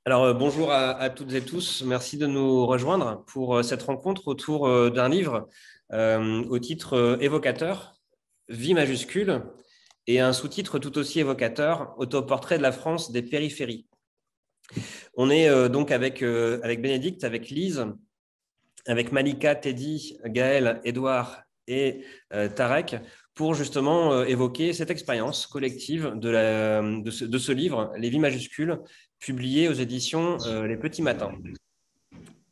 Alors, bonjour à toutes et tous. Merci de nous rejoindre pour cette rencontre autour d'un livre au titre évocateur, Vie majuscule, et un sous-titre tout aussi évocateur, Autoportrait de la France des périphéries. On est donc avec Bénédicte, avec Lise, avec Malika, Teddy, Gaël, Édouard et Tarek pour justement évoquer cette expérience collective de ce livre, Les Vies majuscules, publié aux éditions Les Petits Matins.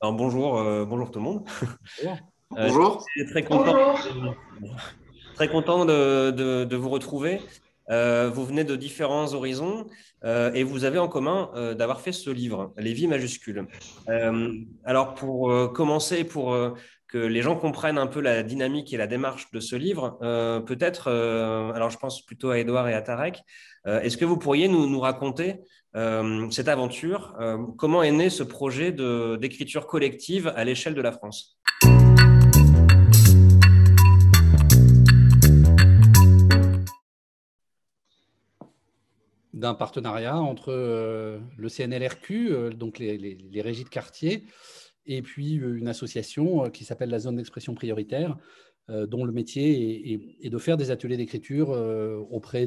Alors, bonjour tout le monde. Bonjour. Je Bonjour. suis très content, Bonjour. très content de vous retrouver. Vous venez de différents horizons et vous avez en commun d'avoir fait ce livre, Les Vies majuscules. Alors pour commencer, pour que les gens comprennent un peu la dynamique et la démarche de ce livre, peut-être, alors je pense plutôt à Édouard et à Tarek, est-ce que vous pourriez nous raconter cette aventure, comment est né ce projet d'écriture collective à l'échelle de la France? D'un partenariat entre le CNLRQ, donc les régies de quartier, et puis une association qui s'appelle la Zone d'expression prioritaire, dont le métier est de faire des ateliers d'écriture auprès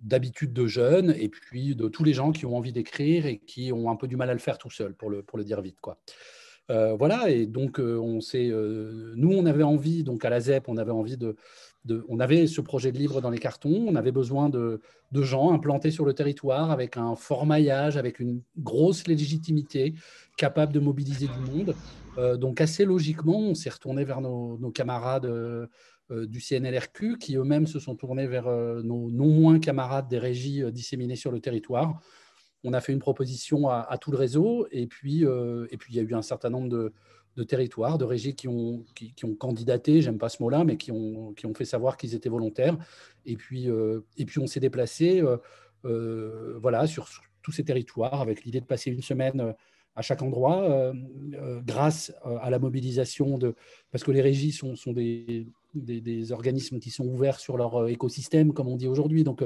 d'habitudes de jeunes et puis de tous les gens qui ont envie d'écrire et qui ont un peu du mal à le faire tout seul, pour le dire vite, quoi. Voilà, et donc nous, on avait envie, donc à la ZEP, on avait envie on avait ce projet de livre dans les cartons, on avait besoin de gens implantés sur le territoire avec un fort maillage, avec une grosse légitimité, capable de mobiliser du monde. Donc assez logiquement, on s'est retourné vers nos camarades du CNLRQ, qui eux-mêmes se sont tournés vers nos non moins camarades des régies disséminées sur le territoire. On a fait une proposition à tout le réseau et puis il y a eu un certain nombre de territoires, de régies qui ont candidaté, j'aime pas ce mot-là, mais qui ont fait savoir qu'ils étaient volontaires. Et puis on s'est déplacé voilà, sur tous ces territoires avec l'idée de passer une semaine à chaque endroit grâce à la mobilisation parce que les régies sont des organismes qui sont ouverts sur leur écosystème, comme on dit aujourd'hui. Donc,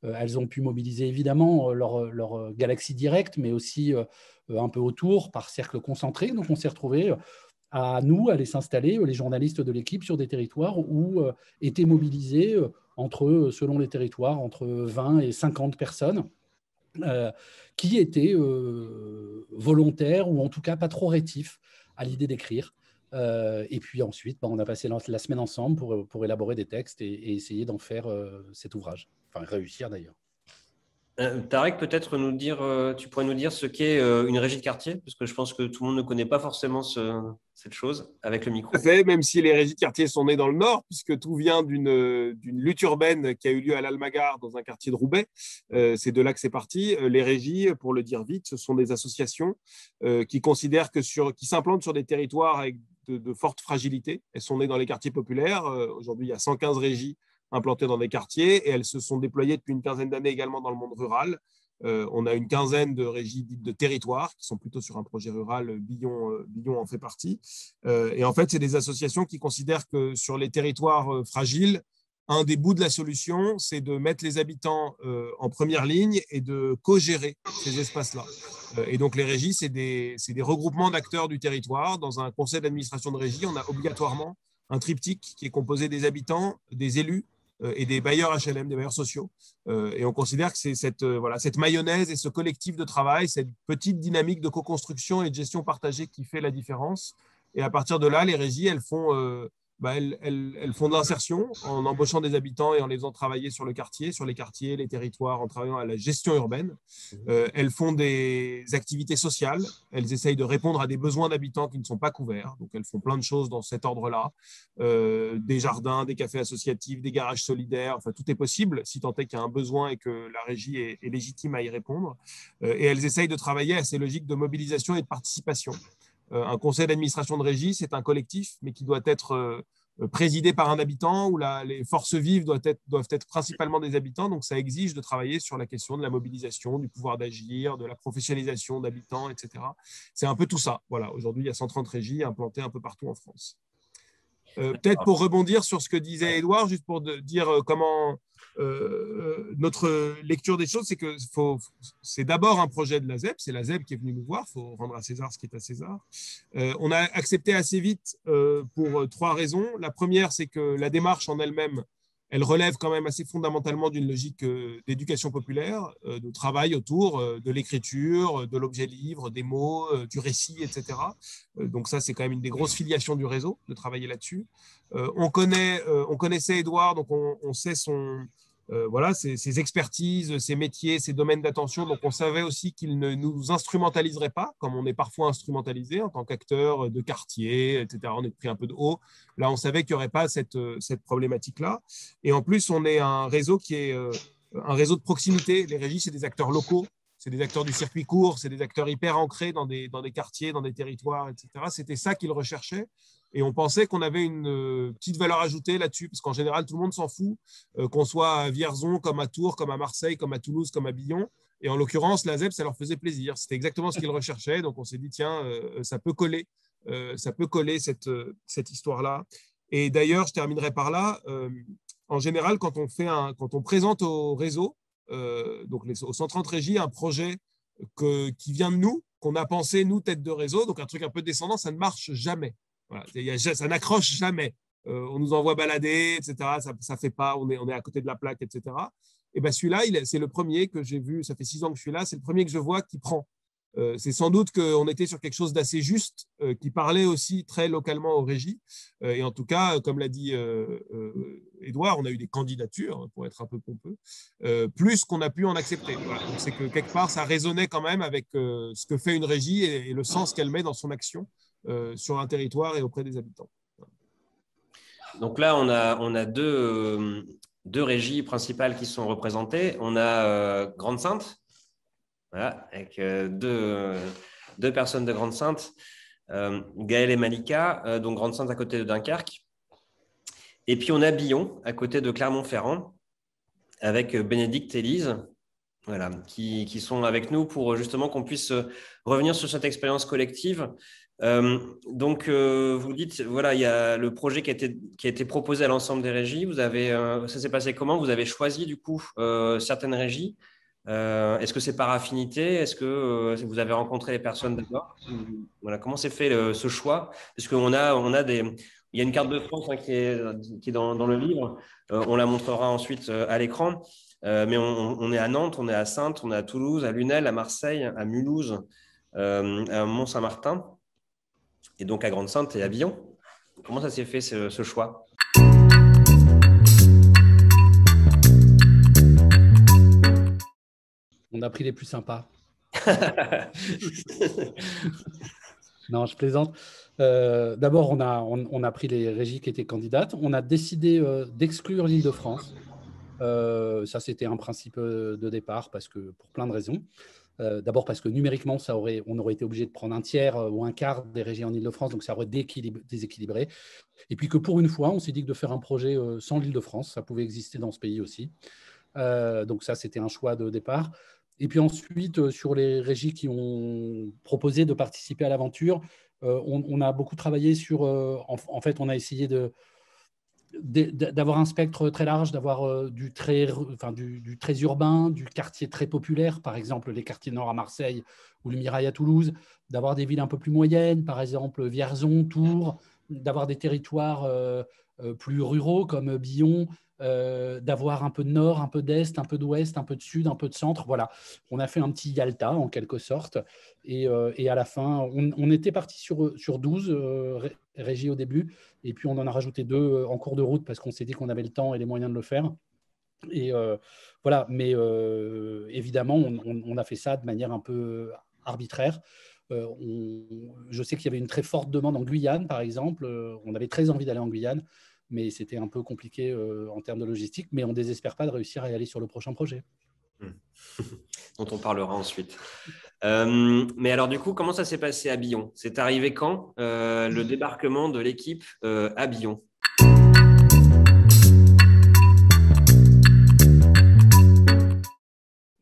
elles ont pu mobiliser évidemment leur galaxie directe, mais aussi un peu autour, par cercle concentré. Donc, on s'est retrouvés à nous aller s'installer, les journalistes de l'équipe, sur des territoires où étaient mobilisés selon les territoires, entre 20 et 50 personnes euh, qui étaient volontaires ou en tout cas pas trop rétifs à l'idée d'écrire. Et puis ensuite, on a passé la semaine ensemble pour élaborer des textes et essayer d'en faire cet ouvrage. Enfin, réussir d'ailleurs. Tarek, peut-être tu pourrais nous dire ce qu'est une régie de quartier, parce que je pense que tout le monde ne connaît pas forcément cette chose avec le Tout à micro. fait, même si les régies de quartier sont nées dans le Nord, puisque tout vient d'une lutte urbaine qui a eu lieu à l'Almagar, dans un quartier de Roubaix. C'est de là que c'est parti. Les régies, pour le dire vite, ce sont des associations qui considèrent qui s'implantent sur des territoires avec de fortes fragilités. Elles sont nées dans les quartiers populaires. Aujourd'hui, il y a 115 régies implantées dans des quartiers et elles se sont déployées depuis une quinzaine d'années également dans le monde rural. On a une quinzaine de régies dites de territoire qui sont plutôt sur un projet rural. Billon en fait partie. Et en fait, c'est des associations qui considèrent que sur les territoires fragiles, un des bouts de la solution, c'est de mettre les habitants en première ligne et de co-gérer ces espaces-là. Et donc, les régies, c'est des regroupements d'acteurs du territoire. Dans un conseil d'administration de régie, on a obligatoirement un triptyque qui est composé des habitants, des élus et des bailleurs HLM, des bailleurs sociaux. Et on considère que c'est cette mayonnaise et ce collectif de travail, cette petite dynamique de co-construction et de gestion partagée qui fait la différence. Et à partir de là, les régies, elles font de l'insertion en embauchant des habitants et en les faisant travailler sur le quartier, sur les quartiers, les territoires, en travaillant à la gestion urbaine. Elles font des activités sociales. Elles essayent de répondre à des besoins d'habitants qui ne sont pas couverts. Donc, elles font plein de choses dans cet ordre-là. Des jardins, des cafés associatifs, des garages solidaires. Enfin, tout est possible si tant est qu'il y a un besoin et que la régie est légitime à y répondre. Et elles essayent de travailler à ces logiques de mobilisation et de participation. Un conseil d'administration de régie, c'est un collectif, mais qui doit être présidé par un habitant, où les forces vives doivent être principalement des habitants. Donc, ça exige de travailler sur la question de la mobilisation, du pouvoir d'agir, de la professionnalisation d'habitants, etc. C'est un peu tout ça. Voilà. Aujourd'hui, il y a 130 régies implantées un peu partout en France. Peut-être pour rebondir sur ce que disait Édouard, juste pour dire comment notre lecture des choses, c'est que c'est d'abord un projet de la ZEP, c'est la ZEP qui est venue nous voir, il faut rendre à César ce qui est à César. On a accepté assez vite pour 3 raisons. La première, c'est que la démarche en elle-même, elle relève quand même assez fondamentalement d'une logique d'éducation populaire, de travail autour de l'écriture, de l'objet livre, des mots, du récit, etc. Donc ça, c'est quand même une des grosses filiations du réseau, de travailler là-dessus. On connaissait Édouard, donc on sait voilà, ses expertises, ses métiers, ses domaines d'attention. Donc, on savait aussi qu'il ne nous instrumentaliserait pas, comme on est parfois instrumentalisé en tant qu'acteur de quartier, etc. On est pris un peu de haut. Là, on savait qu'il n'y aurait pas cette problématique-là. Et en plus, on est un réseau qui est un réseau de proximité. Les régies, c'est des acteurs locaux. C'est des acteurs du circuit court, c'est des acteurs hyper ancrés dans des quartiers, dans des territoires, etc. C'était ça qu'ils recherchaient. Et on pensait qu'on avait une petite valeur ajoutée là-dessus, parce qu'en général, tout le monde s'en fout, qu'on soit à Vierzon, comme à Tours, comme à Marseille, comme à Toulouse, comme à Billon. Et en l'occurrence, la ZEP, ça leur faisait plaisir. C'était exactement ce qu'ils recherchaient. Donc, on s'est dit, tiens, ça peut coller cette histoire-là. Et d'ailleurs, je terminerai par là. En général, quand on présente au réseau, donc aux 130 régies, un projet qui vient de nous, qu'on a pensé, nous, tête de réseau, donc un truc un peu descendant, ça ne marche jamais. Voilà, ça n'accroche jamais. On nous envoie balader, etc. Ça fait pas, on est à côté de la plaque, etc. Et bien celui-là, c'est le premier que j'ai vu, ça fait 6 ans que je suis là, c'est le premier que je vois qui prend. C'est sans doute qu'on était sur quelque chose d'assez juste, qui parlait aussi très localement aux régies. Et en tout cas, comme l'a dit Édouard, on a eu des candidatures, pour être un peu pompeux, plus qu'on a pu en accepter. Voilà. Donc c'est que quelque part, ça résonnait quand même avec ce que fait une régie et le sens qu'elle met dans son action sur un territoire et auprès des habitants. Donc là, on a deux régies principales qui sont représentées. On a Grande-Synthe, voilà, avec deux personnes de Grande-Synthe, Gaël et Malika, donc Grande-Synthe à côté de Dunkerque. Et puis on a Billon à côté de Clermont-Ferrand avec Bénédicte et Lise, voilà, qui sont avec nous pour justement qu'on puisse revenir sur cette expérience collective. Donc, vous dites, voilà, il y a le projet qui a été proposé à l'ensemble des régies. Ça s'est passé comment? Vous avez choisi du coup certaines régies. Est-ce que c'est par affinité? Est-ce que vous avez rencontré les personnes d'abord? Voilà, comment s'est fait ce choix? Parce qu'on il y a une carte de France hein, qui est dans le livre. On la montrera ensuite à l'écran. Mais on est à Nantes, on est à Saintes, on est à Toulouse, à Lunel, à Marseille, à Mulhouse, à Mont-Saint-Martin. Et donc à Grande-Synthe et à Billon. Comment ça s'est fait ce choix? On a pris les plus sympas. Non, je plaisante. D'abord, on a pris les régies qui étaient candidates. On a décidé d'exclure l'Île-de-France. Ça, c'était un principe de départ pour plein de raisons. D'abord parce que numériquement, on aurait été obligé de prendre un tiers ou un quart des régies en Île-de-France, donc ça aurait déséquilibré. Et puis que pour une fois, on s'est dit que de faire un projet sans l'Île-de-France, ça pouvait exister dans ce pays aussi. Donc ça, c'était un choix de départ. Et puis ensuite, sur les régies qui ont proposé de participer à l'aventure, on a beaucoup travaillé sur… en fait, on a essayé d'avoir un spectre très large, d'avoir du très urbain, du quartier très populaire, par exemple les quartiers nord à Marseille ou le Mirail à Toulouse, d'avoir des villes un peu plus moyennes, par exemple Vierzon, Tours, d'avoir des territoires plus ruraux comme Billon, d'avoir un peu de nord, un peu d'est, un peu d'ouest, un peu de sud, un peu de centre. Voilà, on a fait un petit Yalta en quelque sorte. Et à la fin, on était parti sur 12 régies au début. Et puis, on en a rajouté 2 en cours de route parce qu'on s'est dit qu'on avait le temps et les moyens de le faire. Et voilà, mais évidemment, on a fait ça de manière un peu arbitraire. Je sais qu'il y avait une très forte demande en Guyane, par exemple. On avait très envie d'aller en Guyane, mais c'était un peu compliqué en termes de logistique. Mais on ne désespère pas de réussir à y aller sur le prochain projet. Dont on parlera ensuite. Mais alors, du coup, comment ça s'est passé à Billon? C'est arrivé quand, le débarquement de l'équipe à Billon?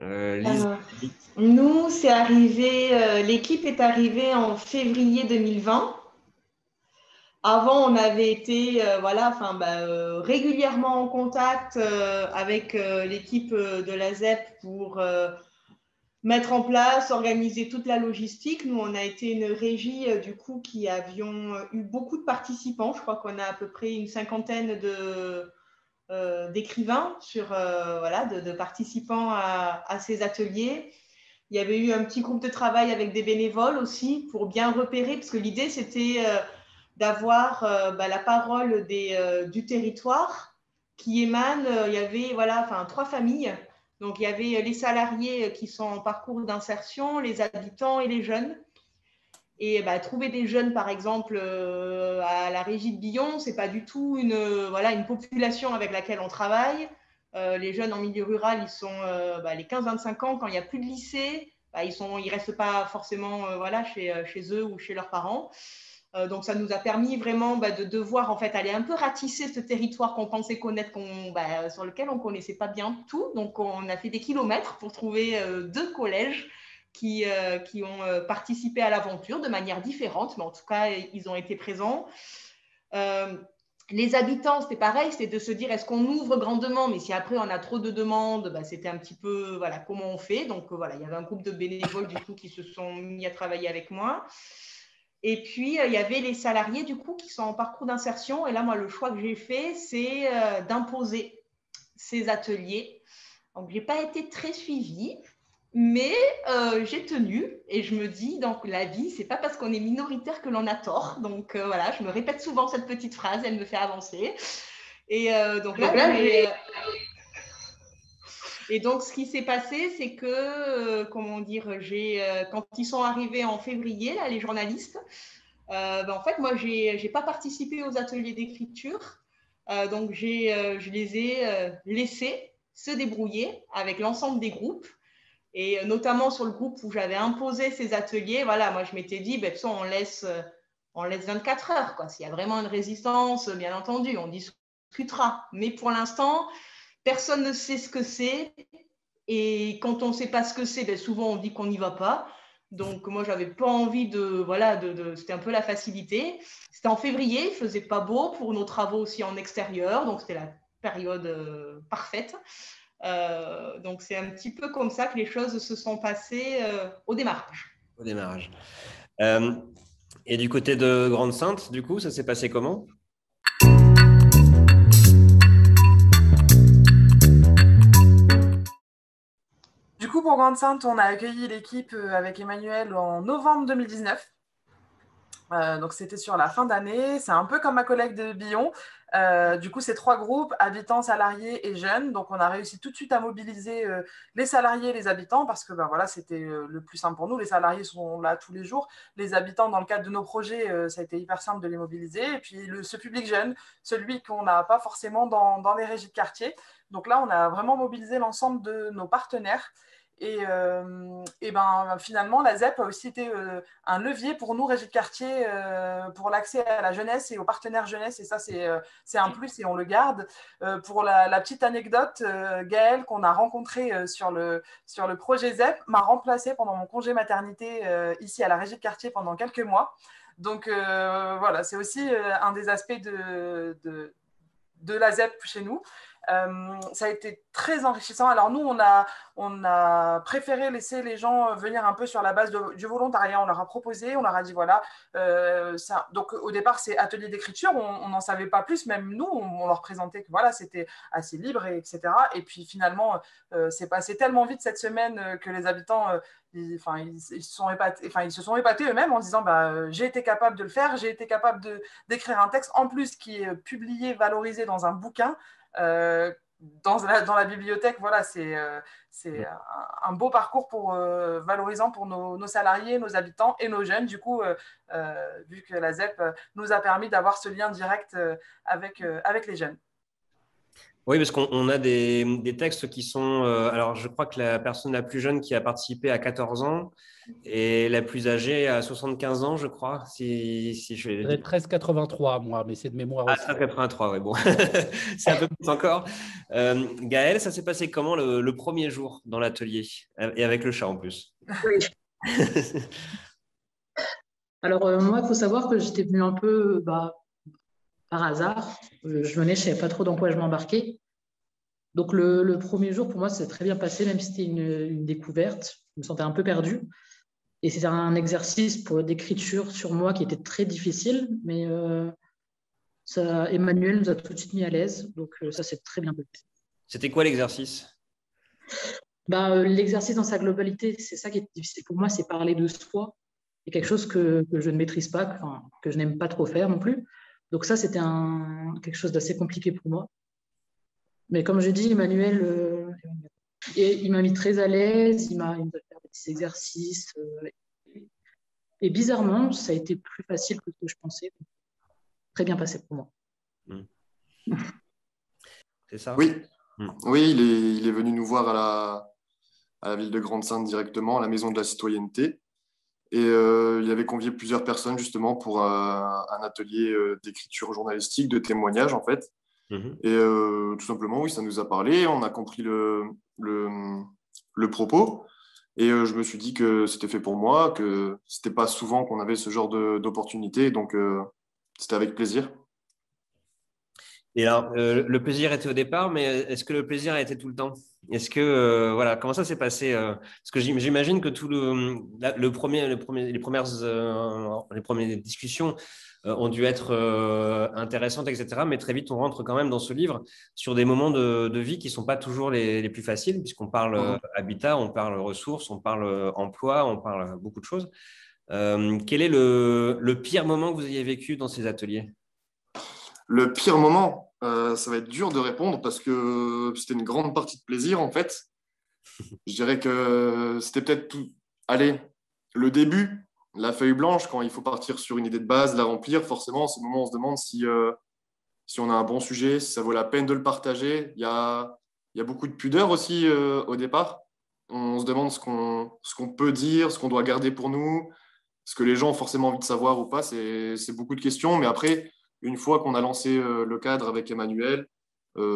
Alors, nous, c'est arrivé, l'équipe est arrivée en février 2020. Avant, on avait été régulièrement en contact avec l'équipe de la ZEP pour mettre en place, organiser toute la logistique. Nous, on a été une régie du coup qui avions eu beaucoup de participants. Je crois qu'on a à peu près une cinquantaine d'écrivains de participants à ces ateliers. Il y avait eu un petit groupe de travail avec des bénévoles aussi pour bien repérer, parce que l'idée c'était d'avoir la parole du territoire qui émane. Il y avait 3 familles. Donc, il y avait les salariés qui sont en parcours d'insertion, les habitants et les jeunes. Et trouver des jeunes, par exemple, à la régie de Billon, ce n'est pas du tout une population avec laquelle on travaille. Les jeunes en milieu rural, ils sont les 15-25 ans, quand il n'y a plus de lycée, ils ne restent pas forcément chez eux ou chez leurs parents. Donc, ça nous a permis vraiment de devoir en fait aller un peu ratisser ce territoire qu'on pensait connaître, sur lequel on ne connaissait pas bien tout. Donc, on a fait des kilomètres pour trouver 2 collèges qui ont participé à l'aventure de manière différente, mais en tout cas, ils ont été présents. Les habitants, c'était pareil, c'était de se dire est-ce qu'on ouvre grandement, mais si après on a trop de demandes, c'était un petit peu comment on fait. Donc, il y avait un groupe de bénévoles du coup qui se sont mis à travailler avec moi. Et puis, il y avait les salariés, du coup, qui sont en parcours d'insertion. Et là, moi, le choix que j'ai fait, c'est d'imposer ces ateliers. Donc, je n'ai pas été très suivie, mais j'ai tenu. Et je me dis, donc, la vie, ce n'est pas parce qu'on est minoritaire que l'on a tort. Donc, je me répète souvent cette petite phrase, elle me fait avancer. Et donc là, Et donc, ce qui s'est passé, c'est que, quand ils sont arrivés en février, là, les journalistes, en fait, moi, je n'ai pas participé aux ateliers d'écriture. Donc, je les ai laissés se débrouiller avec l'ensemble des groupes. Et notamment sur le groupe où j'avais imposé ces ateliers, moi, je m'étais dit, on laisse 24 heures, quoi. S'il y a vraiment une résistance, bien entendu, on discutera. Mais pour l'instant, personne ne sait ce que c'est. Et quand on ne sait pas ce que c'est, souvent on dit qu'on n'y va pas. Donc moi, je n'avais pas envie c'était un peu la facilité. C'était en février, il ne faisait pas beau pour nos travaux aussi en extérieur. Donc c'était la période parfaite. Donc c'est un petit peu comme ça que les choses se sont passées au démarrage. Au démarrage. Et du côté de Grande-Synthe, du coup, ça s'est passé comment ? Du coup, pour Grande-Synthe, on a accueilli l'équipe avec Emmanuel en novembre 2019. Donc, c'était sur la fin d'année. C'est un peu comme ma collègue de Billon. Du coup, c'est 3 groupes, habitants, salariés et jeunes. Donc, on a réussi tout de suite à mobiliser les salariés et les habitants parce que c'était le plus simple pour nous. Les salariés sont là tous les jours. Les habitants, dans le cadre de nos projets, ça a été hyper simple de les mobiliser. Et puis, ce public jeune, celui qu'on n'a pas forcément dans les régies de quartier. Donc là, on a vraiment mobilisé l'ensemble de nos partenaires. Et finalement, la ZEP a aussi été un levier pour nous, régie de quartier, pour l'accès à la jeunesse et aux partenaires jeunesse. Et ça, c'est un plus et on le garde. Pour la petite anecdote, Gaëlle, qu'on a rencontré sur le projet ZEP, m'a remplacée pendant mon congé maternité ici à la régie de quartier pendant quelques mois. Donc voilà, c'est aussi un des aspects de la ZEP chez nous. Ça a été très enrichissant. Alors nous, on a préféré laisser les gens venir un peu sur la base du volontariat. On leur a proposé, on leur a dit voilà. Donc au départ, c'est atelier d'écriture. On n'en savait pas plus. Même nous, on leur présentait que voilà, c'était assez libre, etc. Et puis finalement, c'est passé tellement vite cette semaine que les habitants ils se sont épatés eux-mêmes en disant j'ai été capable de le faire, j'ai été capable d'écrire un texte en plus qui est publié, valorisé dans un bouquin. Dans la bibliothèque, voilà, c'est un beau parcours valorisant pour nos salariés, nos habitants et nos jeunes. Du coup, vu que la ZEP nous a permis d'avoir ce lien direct avec les jeunes. Oui, parce qu'on a des textes qui sont… alors, je crois que la personne la plus jeune qui a participé a 14 ans et la plus âgée a 75 ans, je crois. Si je vais… 13,83 moi, mais c'est de mémoire aussi. 13,83, oui, bon. C'est un peu plus encore. Gaëlle, ça s'est passé comment le premier jour dans l'atelier et avec le chat en plus? Oui. Alors, moi, il faut savoir que j'étais venue un peu par hasard. Je venais, je ne savais pas trop dans quoi je m'embarquais. Donc, le premier jour, pour moi, ça s'est très bien passé, même si c'était une découverte. Je me sentais un peu perdue. Et c'était un exercice d'écriture sur moi qui était très difficile, mais Emmanuel nous a tout de suite mis à l'aise. Donc, ça s'est très bien passé. C'était quoi l'exercice? L'exercice dans sa globalité, c'est ça qui est difficile pour moi, c'est parler de soi. C'est quelque chose que je ne maîtrise pas, que je n'aime pas trop faire non plus. Donc ça, c'était quelque chose d'assez compliqué pour moi. Mais comme je dis, Emmanuel, il m'a mis très à l'aise, il m'a fait faire des petits exercices. Et bizarrement, ça a été plus facile que ce que je pensais. Très bien passé pour moi. C'est ça? Oui, oui, il est venu nous voir à la ville de Grande-Synthe directement, à la Maison de la Citoyenneté. Et il avait convié plusieurs personnes justement pour un atelier d'écriture journalistique, de témoignage en fait. Et tout simplement, oui, ça nous a parlé, on a compris le propos. Et je me suis dit que c'était fait pour moi, que c'était pas souvent qu'on avait ce genre d'opportunité. Donc, c'était avec plaisir. Et alors, le plaisir était au départ, mais est-ce que le plaisir a été tout le temps? Est-ce que, voilà, comment ça s'est passé? Parce que j'imagine que les premières discussions ont dû être intéressantes, etc. Mais très vite, on rentre quand même dans ce livre sur des moments de vie qui ne sont pas toujours les plus faciles, puisqu'on parle habitat, on parle ressources, on parle emploi, on parle beaucoup de choses. Quel est le pire moment que vous ayez vécu dans ces ateliers? Le pire moment, ça va être dur de répondre parce que c'était une grande partie de plaisir en fait. Je dirais que c'était peut-être tout. Allez, le début, la feuille blanche, quand il faut partir sur une idée de base, la remplir, forcément, c'est le moment où on se demande si on a un bon sujet, si ça vaut la peine de le partager. Il y a beaucoup de pudeur aussi au départ. On se demande ce qu'on peut dire, ce qu'on doit garder pour nous, ce que les gens ont forcément envie de savoir ou pas. C'est beaucoup de questions, mais après, une fois qu'on a lancé le cadre avec Emmanuel,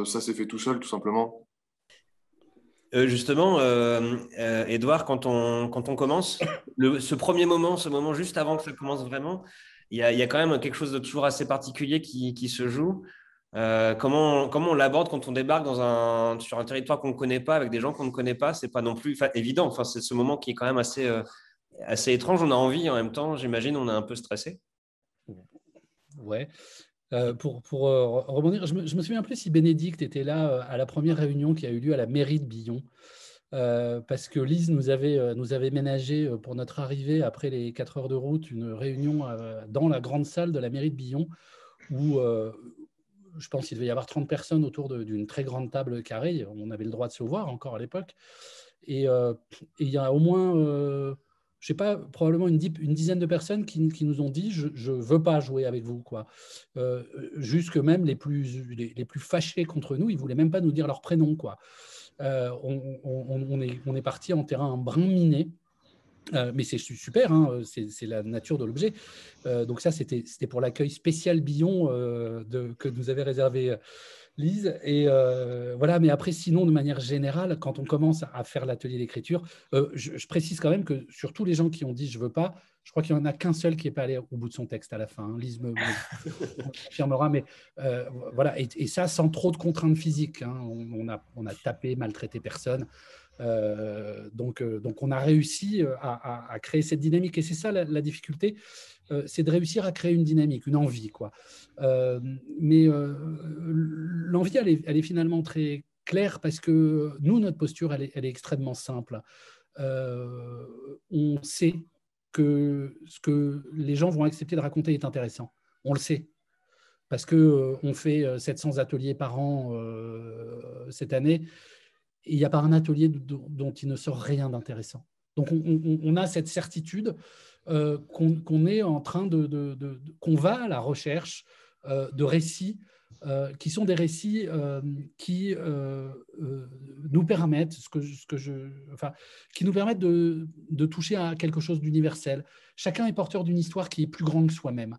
ça s'est fait tout seul, tout simplement. Justement, Edouard, quand on commence, ce premier moment, ce moment juste avant que ça commence vraiment, il y a quand même quelque chose de toujours assez particulier qui se joue. Comment on l'aborde quand on débarque sur un territoire qu'on ne connaît pas, avec des gens qu'on ne connaît pas? C'est pas non plus évident. Enfin, c'est ce moment qui est quand même assez étrange. On a envie, en même temps, j'imagine, on est un peu stressé. Ouais. Pour rebondir, je me souviens plus si Bénédicte était là à la première réunion qui a eu lieu à la mairie de Billon, parce que Lise nous avait ménagé pour notre arrivée après les 4 heures de route une réunion dans la grande salle de la mairie de Billon où je pense qu'il devait y avoir 30 personnes autour d'une très grande table carrée. On avait le droit de se voir encore à l'époque. Et il y a au moins, je sais pas, probablement une dizaine de personnes qui nous ont dit je ne veux pas jouer avec vous, quoi. Jusque même les plus fâchés contre nous, ils ne voulaient même pas nous dire leur prénom, quoi. On est parti en terrain brun miné. Mais c'est super, hein, c'est la nature de l'objet. Donc ça, c'était pour l'accueil spécial Billon que nous avait réservé Lise. Et voilà, mais après, sinon, de manière générale, quand on commence à faire l'atelier d'écriture, je précise quand même que sur tous les gens qui ont dit « je veux pas », je crois qu'il n'y en a qu'un seul qui n'est pas allé au bout de son texte à la fin. Hein. Lise me confirmera, mais voilà, et ça sans trop de contraintes physiques. Hein. On a tapé, maltraité personne. Donc on a réussi à créer cette dynamique, et c'est ça la difficulté, c'est de réussir à créer une dynamique, une envie, quoi. Mais l'envie, elle est finalement très claire parce que nous, notre posture, elle est extrêmement simple. On sait que ce que les gens vont accepter de raconter est intéressant. On le sait. Parce qu'on fait 700 ateliers par an cette année. Il n'y a pas un atelier dont il ne sort rien d'intéressant. Donc, on a cette certitude qu'on est en train qu'on va à la recherche de récits qui sont des récits qui nous permettent qui nous permettent de toucher à quelque chose d'universel. Chacun est porteur d'une histoire qui est plus grande que soi-même.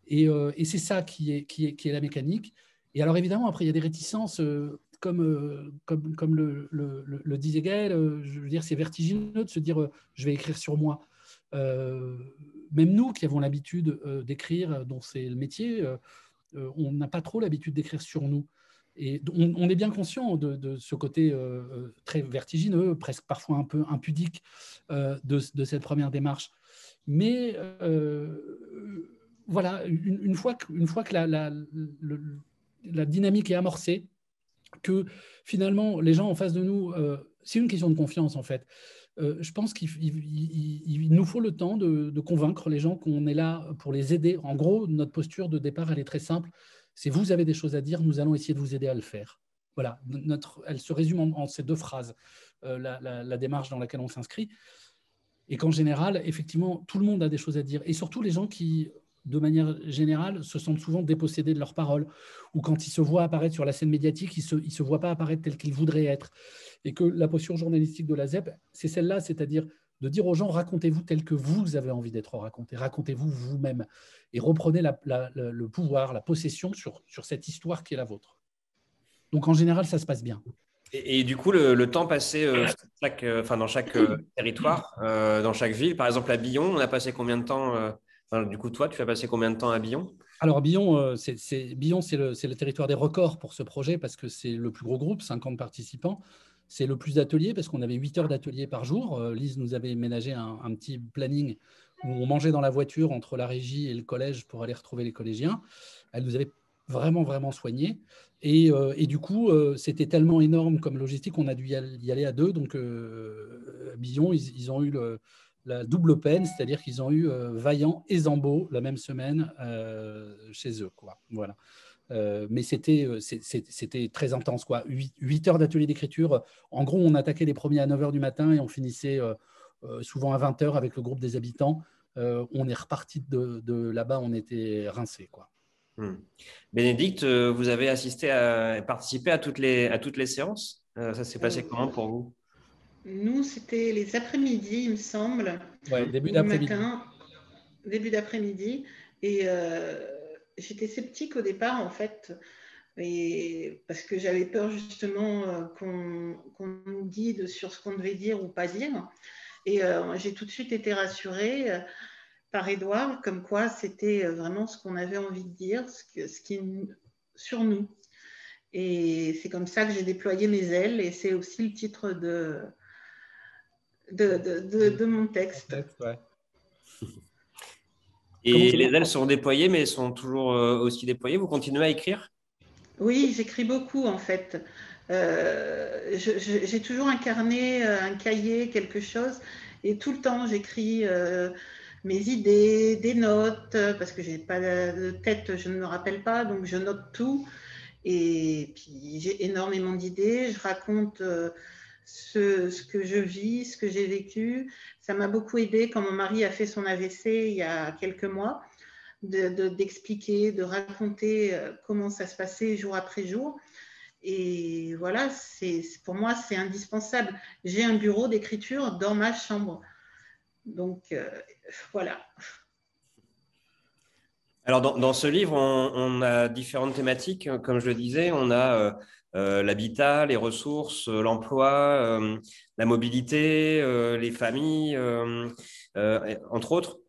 Et c'est ça qui est la mécanique. Et alors, évidemment, après, il y a des réticences comme le disait Gaël, je veux dire, c'est vertigineux de se dire je vais écrire sur moi. Même nous qui avons l'habitude d'écrire, dont c'est le métier, on n'a pas trop l'habitude d'écrire sur nous. Et on est bien conscient de ce côté très vertigineux, presque parfois un peu impudique de cette première démarche. Mais voilà, une fois que la dynamique est amorcée, que finalement les gens en face de nous, c'est une question de confiance en fait. Je pense qu'il nous faut le temps de convaincre les gens qu'on est là pour les aider. En gros, notre posture de départ, elle est très simple. C'est vous avez des choses à dire, nous allons essayer de vous aider à le faire. Voilà, elle se résume en ces 2 phrases, la démarche dans laquelle on s'inscrit. Et qu'en général, effectivement, tout le monde a des choses à dire. Et surtout les gens qui, de manière générale, se sentent souvent dépossédés de leurs paroles. Ou quand ils se voient apparaître sur la scène médiatique, ils ne se voient pas apparaître tels qu'ils voudraient être. Et que la posture journalistique de la ZEP, c'est celle-là, c'est-à-dire de dire aux gens, racontez-vous tel que vous avez envie d'être raconté, racontez-vous vous-même, et reprenez le pouvoir, la possession sur cette histoire qui est la vôtre. Donc en général, ça se passe bien. Et du coup, le temps passé dans chaque territoire, dans chaque ville, par exemple à Billon, on a passé combien de temps du coup, toi, tu as passé combien de temps à Billon? Alors Billon, c'est le territoire des records pour ce projet parce que c'est le plus gros groupe, 50 participants. C'est le plus d'ateliers parce qu'on avait 8 heures d'ateliers par jour. Lise nous avait ménagé un petit planning où on mangeait dans la voiture entre la régie et le collège pour aller retrouver les collégiens. Elle nous avait vraiment soigné. Et du coup, c'était tellement énorme comme logistique qu'on a dû y aller à 2. Donc, Billon, ils ont eu la double peine, c'est-à-dire qu'ils ont eu Vaillant et Zambo la même semaine chez eux, quoi. Voilà. Mais c'était très intense, quoi. 8 heures d'atelier d'écriture. En gros, on attaquait les premiers à 9 h du matin et on finissait souvent à 20 h avec le groupe des habitants. On est reparti de là-bas, on était rincés, quoi. Bénédicte, vous avez assisté et participé à toutes les séances. Ça s'est passé comment pour vous? Nous, c'était les après-midi, il me semble. Ouais, début d'après-midi. Début d'après-midi. Et j'étais sceptique au départ, en fait, parce que j'avais peur justement qu'on nous guide sur ce qu'on devait dire ou pas dire. Et j'ai tout de suite été rassurée par Édouard, comme quoi c'était vraiment ce qu'on avait envie de dire, ce qui est sur nous. Et c'est comme ça que j'ai déployé mes ailes, et c'est aussi le titre de mon texte. Ouais. Et les ailes sont déployées, mais sont toujours aussi déployées. Vous continuez à écrire? Oui, j'écris beaucoup en fait. J'ai toujours un carnet, un cahier, quelque chose, et tout le temps j'écris mes idées, des notes, parce que j'ai pas de tête, je ne me rappelle pas, donc je note tout. Et puis j'ai énormément d'idées. Je raconte ce que je vis, ce que j'ai vécu. Ça m'a beaucoup aidé quand mon mari a fait son AVC il y a quelques mois, d'expliquer, de raconter comment ça se passait jour après jour. Et voilà, pour moi, c'est indispensable. J'ai un bureau d'écriture dans ma chambre. Donc, voilà. Alors, dans ce livre, on a différentes thématiques. Comme je le disais, on a l'habitat, les ressources, l'emploi, la mobilité, les familles, entre autres.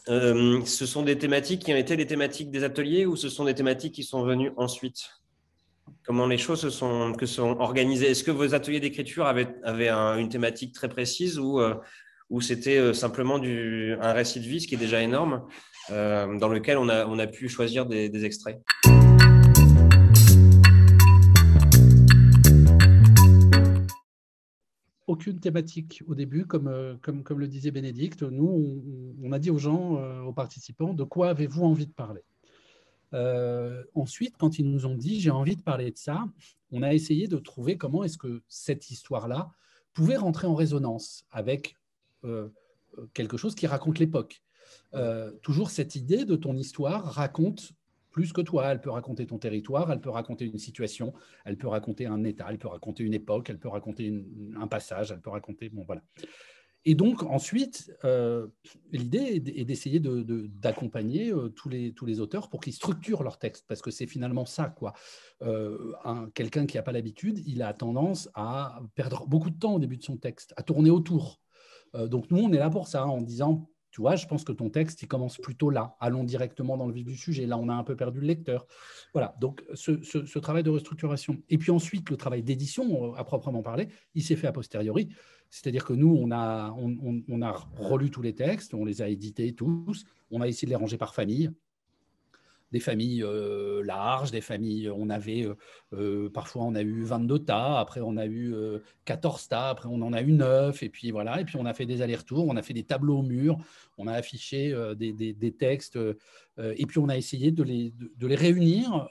Ce sont des thématiques qui ont été les thématiques des ateliers ou ce sont des thématiques qui sont venues ensuite? Comment les choses se sont organisées? Est-ce que vos ateliers d'écriture avaient une thématique très précise ou c'était simplement un récit de vie, ce qui est déjà énorme, dans lequel on a pu choisir des extraits? Aucune thématique au début, comme le disait Bénédicte. Nous, on a dit aux gens, aux participants, de quoi avez-vous envie de parler? Ensuite, quand ils nous ont dit j'ai envie de parler de ça, on a essayé de trouver comment est-ce que cette histoire-là pouvait rentrer en résonance avec quelque chose qui raconte l'époque. Toujours cette idée de ton histoire raconte plus que toi. Elle peut raconter ton territoire, elle peut raconter une situation, elle peut raconter un état, elle peut raconter une époque, elle peut raconter un passage, elle peut raconter… Bon, voilà. Et donc, ensuite, l'idée est d'essayer d'accompagner tous les auteurs pour qu'ils structurent leur texte, parce que c'est finalement ça, quoi. Quelqu'un qui n'a pas l'habitude, il a tendance à perdre beaucoup de temps au début de son texte, à tourner autour. Donc, nous, on est là pour ça, en disant, tu vois, je pense que ton texte, il commence plutôt là. Allons directement dans le vif du sujet. Là, on a un peu perdu le lecteur. Voilà, donc ce travail de restructuration. Et puis ensuite, le travail d'édition, à proprement parler, il s'est fait a posteriori. C'est-à-dire que nous, on a relu tous les textes, on les a édités tous, on a essayé de les ranger par famille. Des familles larges, des familles, parfois on a eu 22 tas, après on a eu 14 tas, après on en a eu 9, et puis voilà, et puis on a fait des allers-retours, on a fait des tableaux au mur, on a affiché des textes, et puis on a essayé de les réunir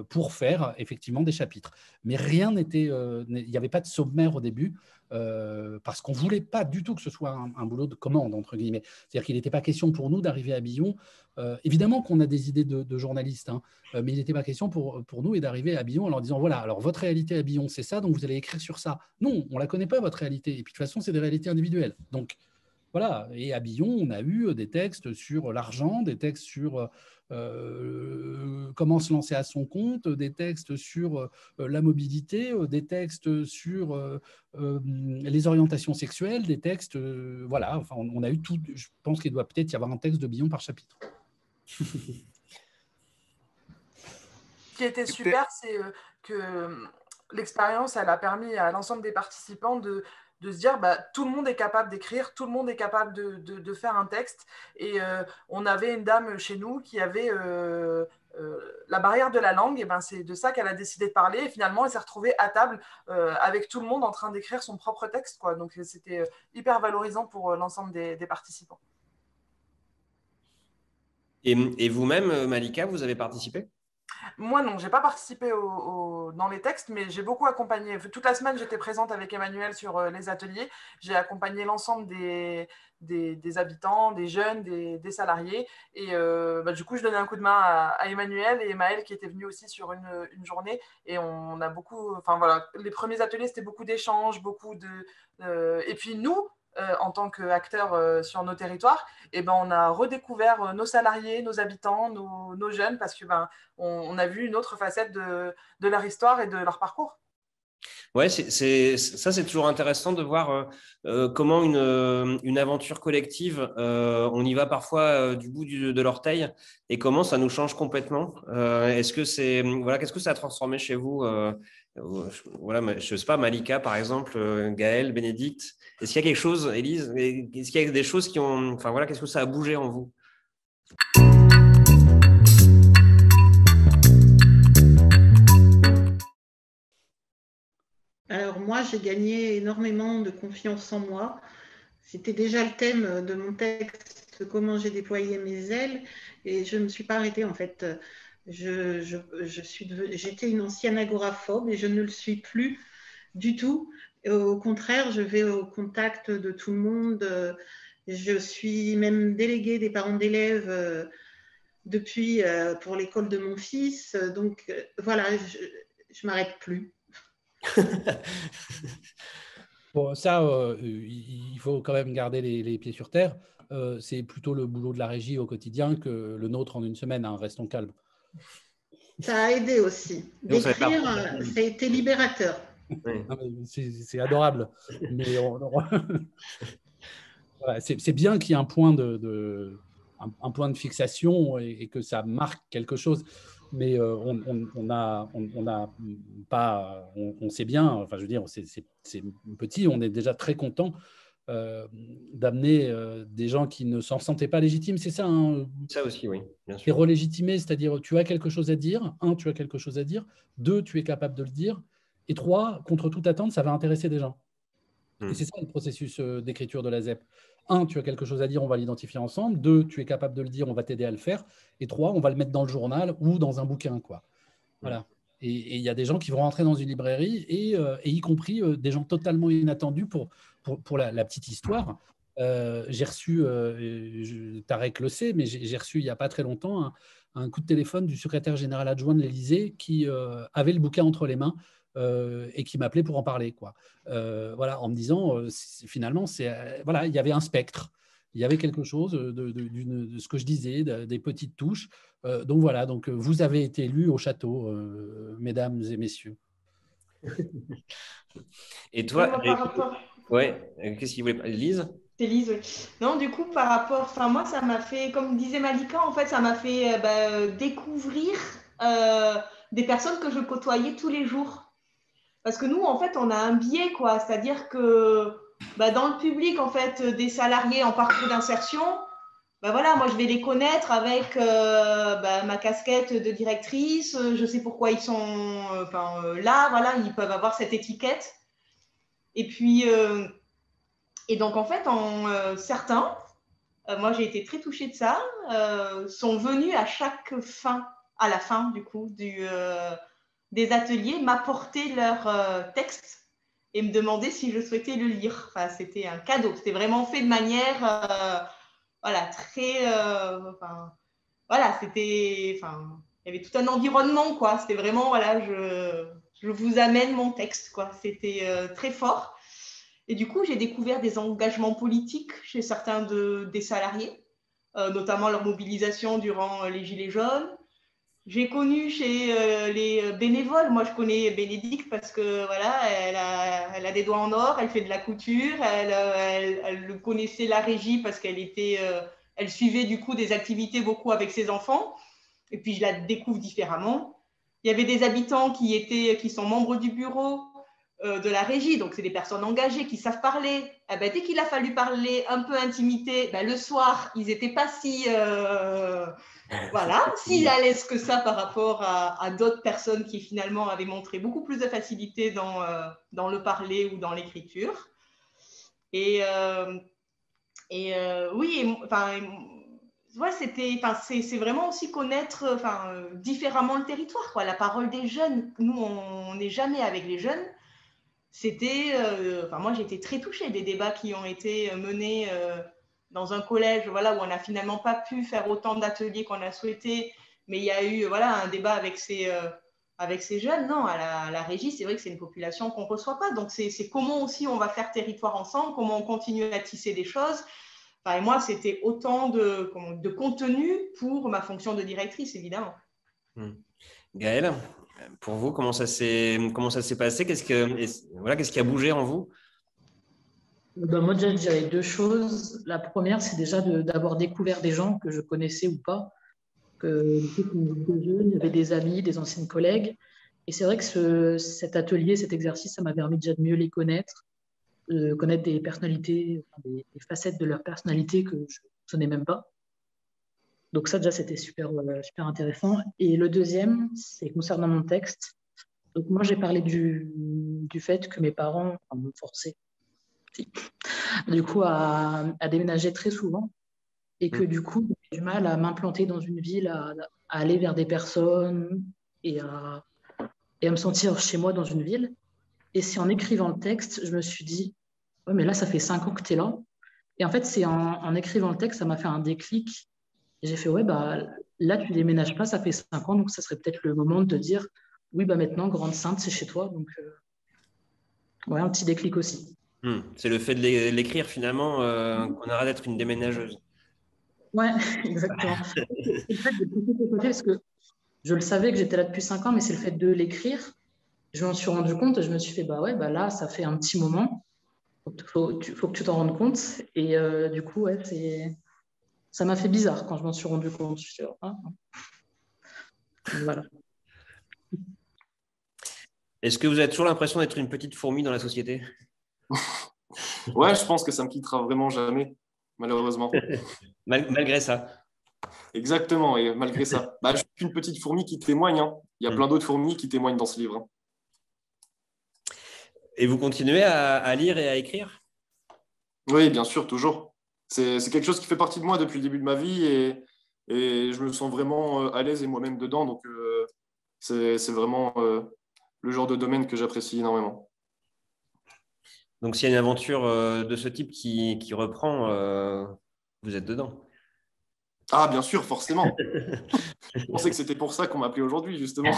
pour faire effectivement des chapitres. Mais rien n'était, il n'y avait pas de sommaire au début, parce qu'on ne voulait pas du tout que ce soit un boulot de commande, entre guillemets. C'est-à-dire qu'il n'était pas question pour nous d'arriver à Billon. Évidemment qu'on a des idées de journalistes, hein, mais il n'était pas question pour nous d'arriver à Billon en leur disant, voilà, alors votre réalité à Billon, c'est ça, donc vous allez écrire sur ça. Non, on ne la connaît pas, votre réalité. Et puis de toute façon, c'est des réalités individuelles. Donc voilà, et à Billon, on a eu des textes sur l'argent, des textes sur comment se lancer à son compte, des textes sur la mobilité, des textes sur les orientations sexuelles, des textes, voilà, enfin, on a eu tout. Je pense qu'il doit peut-être y avoir un texte de Billon par chapitre. Ce qui était super, c'est que l'expérience, elle a permis à l'ensemble des participants de se dire tout le monde est capable d'écrire, tout le monde est capable de faire un texte. Et on avait une dame chez nous qui avait la barrière de la langue, et c'est de ça qu'elle a décidé de parler. Et finalement, elle s'est retrouvée à table avec tout le monde en train d'écrire son propre texte, quoi. Donc, c'était hyper valorisant pour l'ensemble des participants. Et vous-même, Malika, vous avez participé ? Moi, non, je n'ai pas participé dans les textes, mais j'ai beaucoup accompagné. Toute la semaine, j'étais présente avec Emmanuel sur les ateliers. J'ai accompagné l'ensemble des habitants, des jeunes, des salariés. Et du coup, je donnais un coup de main à Emmanuel et Maël qui était venu aussi sur une journée. Et on a beaucoup... Enfin, voilà, les premiers ateliers, c'était beaucoup d'échanges, beaucoup de... et puis nous, en tant qu'acteurs sur nos territoires, on a redécouvert nos salariés, nos habitants, nos jeunes, parce que on a vu une autre facette de leur histoire et de leur parcours. Ouais, c'est toujours intéressant de voir comment une aventure collective, on y va parfois du bout de l'orteil, et comment ça nous change complètement. Est-ce que voilà, qu'est-ce que ça a transformé chez vous voilà, je sais pas, Malika par exemple, Gaël, Bénédicte. Est-ce qu'il y a quelque chose, Élise, est-ce qu'il y a des choses qui ont, enfin voilà, qu'est-ce que ça a bougé en vous ? Alors moi, j'ai gagné énormément de confiance en moi. C'était déjà le thème de mon texte, comment j'ai déployé mes ailes, et je ne me suis pas arrêtée en fait. J'étais une ancienne agoraphobe et je ne le suis plus du tout. Et au contraire, je vais au contact de tout le monde. Je suis même déléguée des parents d'élèves depuis pour l'école de mon fils. Donc voilà, je ne m'arrête plus. Bon, ça, il faut quand même garder les pieds sur terre. C'est plutôt le boulot de la régie au quotidien que le nôtre en une semaine, hein, restons calmes. Ça a aidé aussi. D'écrire, ça a été libérateur. C'est adorable. Mais voilà, c'est bien qu'il y ait un point un point de fixation et que ça marque quelque chose. Mais on sait bien, enfin je veux dire, c'est petit, on est déjà très content d'amener des gens qui ne s'en sentaient pas légitimes, c'est ça, hein, ça aussi, oui, bien sûr. Et relégitimer, c'est-à-dire tu as quelque chose à dire, tu as quelque chose à dire, 2, tu es capable de le dire, et 3, contre toute attente, ça va intéresser des gens. Et c'est ça le processus d'écriture de la ZEP. 1, tu as quelque chose à dire, on va l'identifier ensemble. 2, tu es capable de le dire, on va t'aider à le faire. Et 3, on va le mettre dans le journal ou dans un bouquin, quoi. Voilà. Et il y a des gens qui vont rentrer dans une librairie, et y compris des gens totalement inattendus pour la petite histoire. J'ai reçu, Tarek le sait, mais j'ai reçu il n'y a pas très longtemps un coup de téléphone du secrétaire général adjoint de l'Élysée qui avait le bouquin entre les mains et qui m'appelait pour en parler, quoi. Voilà, en me disant, finalement, voilà, il y avait un spectre. Il y avait quelque chose de ce que je disais, des petites touches. Donc voilà, donc vous avez été élus au château, mesdames et messieurs. Et toi, ouais, qu'est-ce qu'il voulait, Lise ? C'est Lise, oui. Non, du coup, par rapport, enfin, moi, ça m'a fait, comme disait Malika, en fait, ça m'a fait découvrir euh, des personnes que je côtoyais tous les jours. Parce que nous, en fait, on a un biais, quoi. C'est-à-dire que dans le public, en fait, des salariés en parcours d'insertion, voilà, moi, je vais les connaître avec ma casquette de directrice. Je sais pourquoi ils sont là, voilà, ils peuvent avoir cette étiquette. Et puis, et donc, en fait, certains, moi, j'ai été très touchée de ça, sont venus à la fin, du coup, des ateliers, m'apporter leur texte et me demander si je souhaitais le lire. Enfin, c'était un cadeau. C'était vraiment fait de manière, voilà, très, voilà, c'était, il y avait tout un environnement, quoi. C'était vraiment, voilà, je vous amène mon texte, quoi. C'était très fort. Et du coup, j'ai découvert des engagements politiques chez certains des salariés, notamment leur mobilisation durant les Gilets jaunes. J'ai connu chez les bénévoles. Moi, je connais Bénédicte parce que voilà, elle a des doigts en or, elle fait de la couture, elle connaissait la régie parce elle suivait du coup des activités beaucoup avec ses enfants. Et puis, je la découvre différemment. Il y avait des habitants qui sont membres du bureau de la régie, donc c'est des personnes engagées qui savent parler. Dès qu'il a fallu parler un peu intimité, le soir, ils n'étaient pas si à l'aise que ça par rapport à d'autres personnes qui finalement avaient montré beaucoup plus de facilité dans le parler ou dans l'écriture. Et oui, c'est vraiment aussi connaître différemment le territoire, quoi. La parole des jeunes. Nous, on n'est jamais avec les jeunes. Moi, j'ai été très touchée des débats qui ont été menés dans un collège, voilà, où on n'a finalement pas pu faire autant d'ateliers qu'on a souhaité, mais il y a eu un débat avec ces jeunes. Non, à la régie, c'est vrai que c'est une population qu'on ne reçoit pas. Donc, c'est comment aussi on va faire territoire ensemble, comment on continue à tisser des choses. Et moi, c'était autant de contenu pour ma fonction de directrice, évidemment. Gaëlle, pour vous, comment ça s'est passé? Qu'est-ce qui a bougé en vous? Moi, déjà, je dirais deux choses. La première, c'est déjà d'avoir découvert des gens que je connaissais ou pas. Il y avait des amis, des anciennes collègues. Et c'est vrai que cet atelier, cet exercice, ça m'a permis déjà de mieux les connaître, connaître des personnalités, des facettes de leur personnalité que je ne soupçonnais même pas. Donc ça, déjà, c'était super, super intéressant. Et le deuxième, c'est concernant mon texte. Donc moi, j'ai parlé du fait que mes parents m'ont forcé, du coup, à déménager très souvent. Et que du coup, j'ai du mal à m'implanter dans une ville, à aller vers des personnes et à me sentir chez moi dans une ville. Et c'est en écrivant le texte, je me suis dit, ouais, mais là, ça fait 5 ans que tu es là. Et en fait, c'est en écrivant le texte, ça m'a fait un déclic. Et j'ai fait, ouais, là, tu déménages pas, ça fait 5 ans, donc ça serait peut-être le moment de te dire, oui, maintenant, Grande Sainte, c'est chez toi. Donc, ouais, un petit déclic aussi. C'est le fait de l'écrire, finalement, qu'on arrête d'être une déménageuse. Ouais, exactement. C'est le fait de pousser de côté parce que je le savais que j'étais là depuis 5 ans, mais c'est le fait de l'écrire. Je m'en suis rendu compte et je me suis fait, là, ça fait un petit moment. Faut que tu t'en rendes compte. Et du coup, ouais, ça m'a fait bizarre quand je m'en suis rendu compte. Je suis dit, voilà. Est-ce que vous avez toujours l'impression d'être une petite fourmi dans la société? Ouais, je pense que ça ne me quittera vraiment jamais, malheureusement. Malgré ça. Exactement, et malgré ça. Je suis une petite fourmi qui témoigne. Il y a plein d'autres fourmis qui témoignent dans ce livre. Et vous continuez à lire et à écrire? Oui, bien sûr, toujours. C'est quelque chose qui fait partie de moi depuis le début de ma vie et je me sens vraiment à l'aise et moi-même dedans. Donc, c'est vraiment le genre de domaine que j'apprécie énormément. Donc, s'il y a une aventure de ce type qui reprend, vous êtes dedans? Ah, bien sûr, forcément. Je pensais que c'était pour ça qu'on m'appelait aujourd'hui, justement.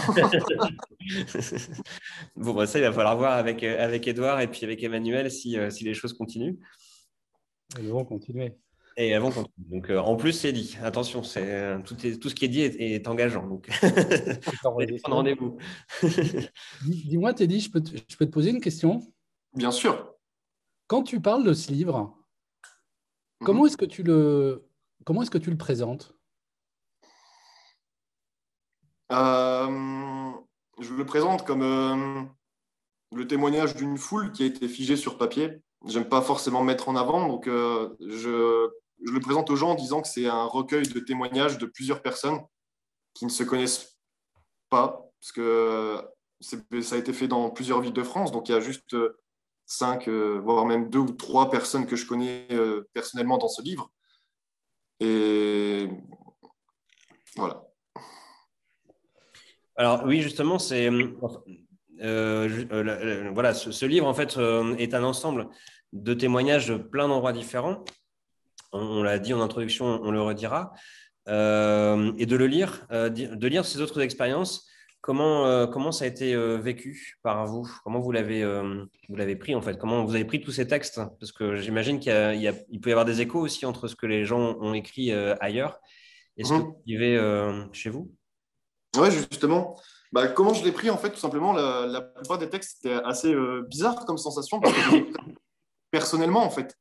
Bon, ça, il va falloir voir avec Edouard et puis avec Emmanuel si les choses continuent. Elles vont continuer. Et elles vont continuer. Donc, en plus, c'est dit. Attention, tout ce qui est dit est engageant. Donc, prendre rendez-vous. Dis-moi, Teddy, je peux te poser une question? Bien sûr. Quand tu parles de ce livre, Comment est-ce que tu le présentes? Je le présente comme le témoignage d'une foule qui a été figée sur papier. J'aime pas forcément me mettre en avant, donc je le présente aux gens en disant que c'est un recueil de témoignages de plusieurs personnes qui ne se connaissent pas, parce que ça a été fait dans plusieurs villes de France, donc il y a juste 5, voire même 2 ou 3 personnes que je connais personnellement dans ce livre. Et voilà. Alors oui, justement, voilà, ce livre en fait est un ensemble de témoignages de plein d'endroits différents. On l'a dit en introduction, on le redira. Et de de lire ces autres expériences, comment ça a été vécu par vous? Comment vous l'avez pris en fait? Comment vous avez pris tous ces textes? Parce que j'imagine qu'il peut y avoir des échos aussi entre ce que les gens ont écrit ailleurs et ce que vous vivez chez vous. Ouais, justement. Bah, comment je l'ai pris, en fait, tout simplement, la plupart des textes étaient assez bizarres comme sensation, parce que je l'ai pris personnellement, en fait.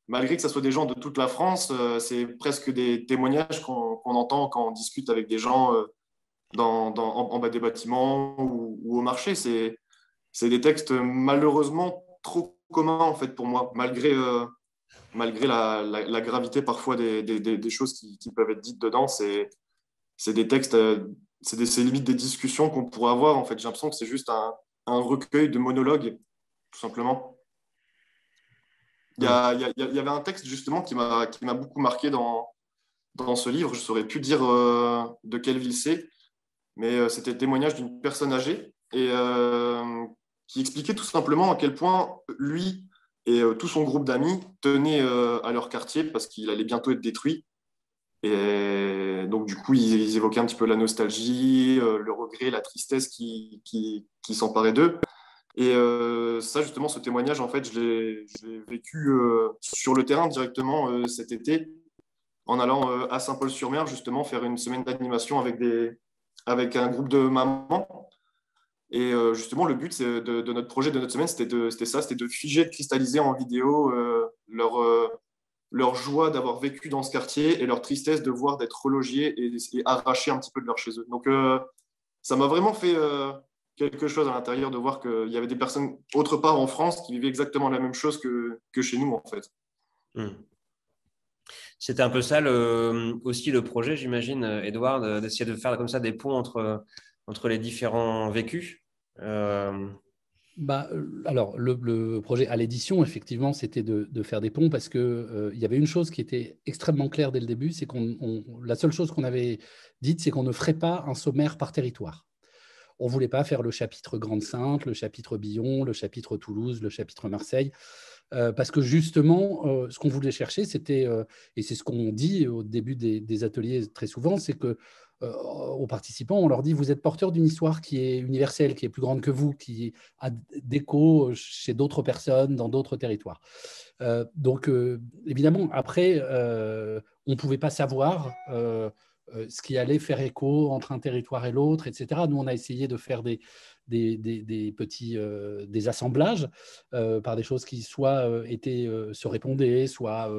Malgré que ce soit des gens de toute la France, c'est presque des témoignages qu'on entend quand on discute avec des gens en bas des bâtiments ou au marché. C'est des textes malheureusement trop communs, en fait, pour moi, malgré la gravité parfois des choses qui peuvent être dites dedans. C'est des textes, c'est limite des discussions qu'on pourrait avoir. En fait, j'ai l'impression que c'est juste un recueil de monologues, tout simplement. Il y avait un texte justement qui m'a beaucoup marqué dans ce livre. Je ne saurais plus dire de quelle ville c'est, mais c'était le témoignage d'une personne âgée et qui expliquait tout simplement à quel point lui et tout son groupe d'amis tenaient à leur quartier parce qu'il allait bientôt être détruit. Et donc, du coup, ils évoquaient un petit peu la nostalgie, le regret, la tristesse qui s'emparait d'eux. Et ça, justement, ce témoignage, en fait, je l'ai vécu sur le terrain directement cet été, en allant à Saint-Paul-sur-Mer, justement, faire une semaine d'animation avec un groupe de mamans. Et justement, le but de notre projet, de notre semaine, c'était ça, c'était de figer, de cristalliser en vidéo leur joie d'avoir vécu dans ce quartier et leur tristesse de voir d'être relogés et arrachés un petit peu de leur chez eux. Donc, ça m'a vraiment fait quelque chose à l'intérieur de voir qu'il y avait des personnes autre part en France qui vivaient exactement la même chose que chez nous, en fait. C'était un peu ça aussi le projet, j'imagine, Edouard, d'essayer de faire comme ça des ponts entre les différents vécus. Alors, le projet à l'édition, effectivement, c'était de faire des ponts parce qu'il y avait une chose qui était extrêmement claire dès le début, c'est la seule chose qu'on avait dite, c'est qu'on ne ferait pas un sommaire par territoire. On ne voulait pas faire le chapitre Grande-Synthe, le chapitre Billon, le chapitre Toulouse, le chapitre Marseille, parce que justement, ce qu'on voulait chercher, c'était, et c'est ce qu'on dit au début des ateliers très souvent, c'est que aux participants, on leur dit, vous êtes porteurs d'une histoire qui est universelle, qui est plus grande que vous, qui a d'écho chez d'autres personnes, dans d'autres territoires. Donc, évidemment, après, on ne pouvait pas savoir ce qui allait faire écho entre un territoire et l'autre, etc. Nous, on a essayé de faire des petits des assemblages par des choses qui soit se répondaient, soit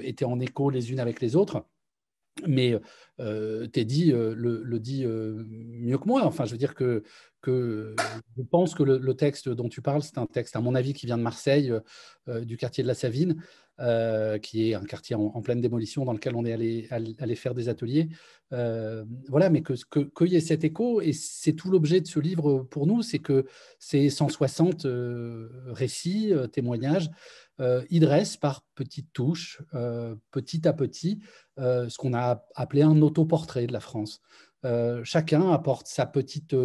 étaient en écho les unes avec les autres. Mais Teddy le dit mieux que moi. Enfin, je veux dire que je pense que le texte dont tu parles, c'est un texte, à mon avis, qui vient de Marseille, du quartier de la Savine, qui est un quartier en pleine démolition dans lequel on est allé faire des ateliers. Voilà, mais qu'il y ait cet écho, et c'est tout l'objet de ce livre pour nous, c'est que c'est 160 récits, témoignages. Il dresse par petites touches, petit à petit, ce qu'on a appelé un autoportrait de la France. Chacun apporte sa petite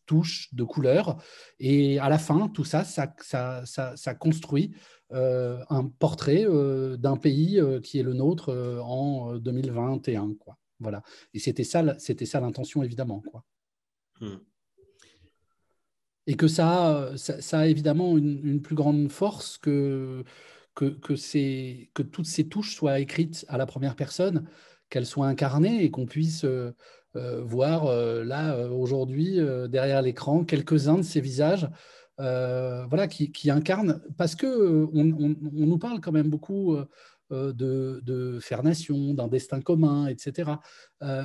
touche de couleur, et à la fin, tout ça, ça construit un portrait d'un pays qui est le nôtre en 2021, quoi. Voilà. Et c'était ça l'intention, évidemment, quoi. Et que ça a évidemment une plus grande force que toutes ces touches soient écrites à la première personne, qu'elles soient incarnées et qu'on puisse voir là, aujourd'hui, derrière l'écran, quelques-uns de ces visages voilà, qui incarne, parce qu'on on nous parle quand même beaucoup de faire nation, d'un destin commun, etc.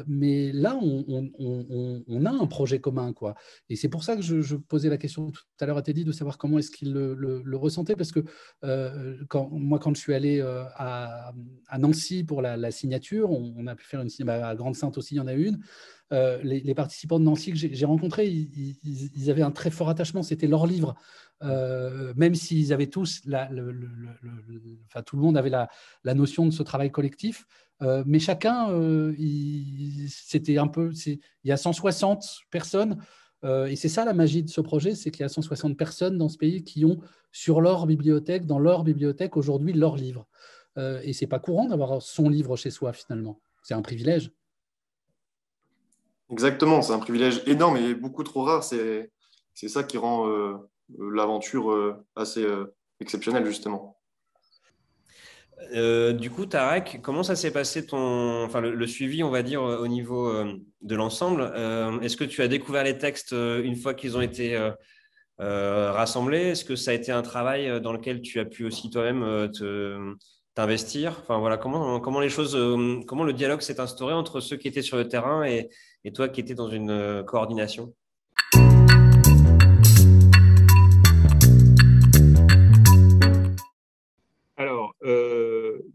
Mais là, on a un projet commun, quoi. Et c'est pour ça que je posais la question tout à l'heure à Teddy de savoir comment est-ce qu'il le ressentait, parce que quand je suis allé à Nancy pour la signature, on a pu faire une signature, à Grande-Sainte aussi, il y en a une. Les participants de Nancy que j'ai rencontrés, ils avaient un très fort attachement, c'était leur livre. Même s'ils avaient tous, enfin, tout le monde avait la notion de ce travail collectif, mais chacun, c'était un peu, il y a 160 personnes, et c'est ça la magie de ce projet, c'est qu'il y a 160 personnes dans ce pays qui ont sur leur bibliothèque, dans leur bibliothèque aujourd'hui, leur livre. Et c'est pas courant d'avoir son livre chez soi finalement, c'est un privilège. Exactement, c'est un privilège énorme et beaucoup trop rare. C'est ça qui rend l'aventure assez exceptionnelle, justement. Du coup, Tarek, comment ça s'est passé enfin, le suivi, on va dire, au niveau de l'ensemble? Est-ce que tu as découvert les textes une fois qu'ils ont été rassemblés? Est-ce que ça a été un travail dans lequel tu as pu aussi toi-même t'investir? Enfin voilà, comment les choses, comment le dialogue s'est instauré entre ceux qui étaient sur le terrain et toi qui étais dans une coordination? Alors,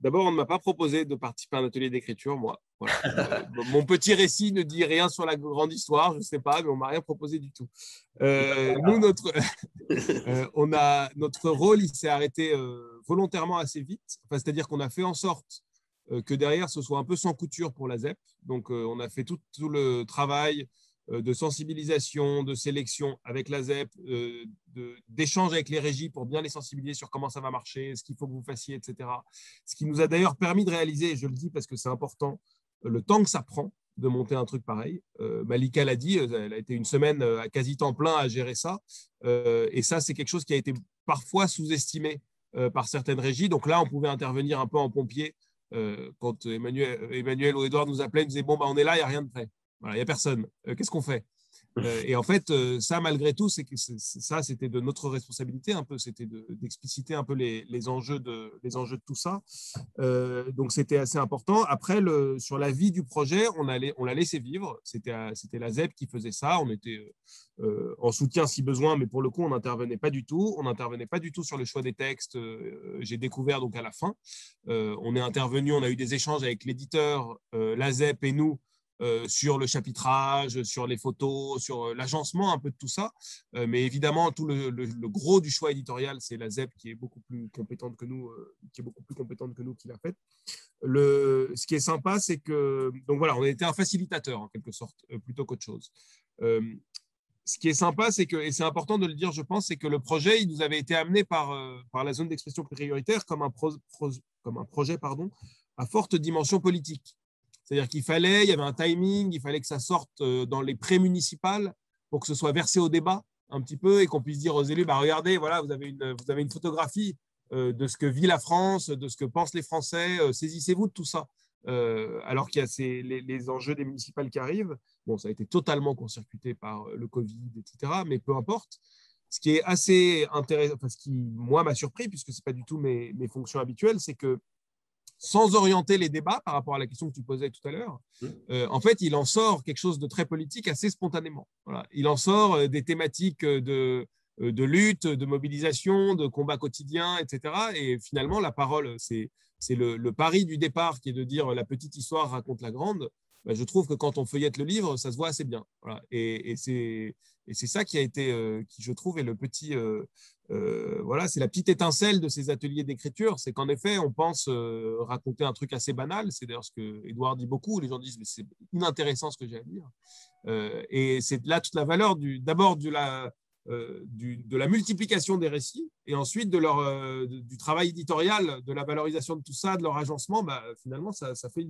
d'abord, on ne m'a pas proposé de participer à un atelier d'écriture, moi. Voilà. Mon petit récit ne dit rien sur la grande histoire, je ne sais pas, mais on ne m'a rien proposé du tout. Nous, notre rôle, il s'est arrêté volontairement assez vite. Enfin, c'est-à-dire qu'on a fait en sorte que derrière, ce soit un peu sans couture pour la ZEP. Donc, on a fait tout le travail de sensibilisation, de sélection avec la ZEP, d'échange avec les régies pour bien les sensibiliser sur comment ça va marcher, ce qu'il faut que vous fassiez, etc. Ce qui nous a d'ailleurs permis de réaliser, et je le dis parce que c'est important, le temps que ça prend de monter un truc pareil. Malika l'a dit, elle a été une semaine à quasi temps plein à gérer ça. Et ça, c'est quelque chose qui a été parfois sous-estimé par certaines régies. Donc là, on pouvait intervenir un peu en pompier. Quand Emmanuel ou Edouard nous appelaient, ils nous disaient, bon, bah, on est là, il n'y a rien de prêt. Voilà, il n'y a personne. Qu'est-ce qu'on fait? Et en fait, ça, malgré tout, ça, c'était de notre responsabilité un peu, c'était d'expliciter un peu les enjeux de tout ça. Donc, c'était assez important. Après, sur la vie du projet, on l'a laissé vivre. C'était la ZEP qui faisait ça. On était en soutien si besoin, mais pour le coup, on n'intervenait pas du tout. On n'intervenait pas du tout sur le choix des textes. J'ai découvert donc à la fin. On est intervenu, on a eu des échanges avec l'éditeur, la ZEP et nous, sur le chapitrage, sur les photos, sur l'agencement un peu de tout ça. Mais évidemment, tout le gros du choix éditorial, c'est la ZEP qui est beaucoup plus compétente que nous, qui l'a fait. Ce qui est sympa, c'est que donc voilà, on a été un facilitateur en quelque sorte, plutôt qu'autre chose. Ce qui est sympa, c'est que, et c'est important de le dire, je pense, c'est que le projet, il nous avait été amené par la zone d'expression prioritaire comme un projet à forte dimension politique. C'est-à-dire il y avait un timing, il fallait que ça sorte dans les pré-municipales pour que ce soit versé au débat un petit peu et qu'on puisse dire aux élus, bah, regardez, voilà, vous avez une photographie de ce que vit la France, de ce que pensent les Français, saisissez-vous de tout ça. Alors qu'il y a les enjeux des municipales qui arrivent. Bon, ça a été totalement court-circuité par le Covid, etc., mais peu importe. Ce qui est assez intéressant, enfin, ce qui, moi, m'a surpris, puisque ce n'est pas du tout mes fonctions habituelles, c'est que sans orienter les débats par rapport à la question que tu posais tout à l'heure, en fait, il en sort quelque chose de très politique assez spontanément. Voilà. Il en sort des thématiques de lutte, de mobilisation, de combat quotidien, etc. Et finalement, la parole, c'est le pari du départ qui est de dire la petite histoire raconte la grande. Ben, je trouve que quand on feuillette le livre, ça se voit assez bien. Voilà. Et c'est ça qui a été, qui je trouve, est le petit... voilà, c'est la petite étincelle de ces ateliers d'écriture, c'est qu'en effet, on pense raconter un truc assez banal. C'est d'ailleurs ce que Edouard dit beaucoup. Les gens disent, mais c'est inintéressant ce que j'ai à dire. Et c'est là toute la valeur d'abord de la multiplication des récits et ensuite du travail éditorial, de la valorisation de tout ça, de leur agencement. Bah, finalement, ça fait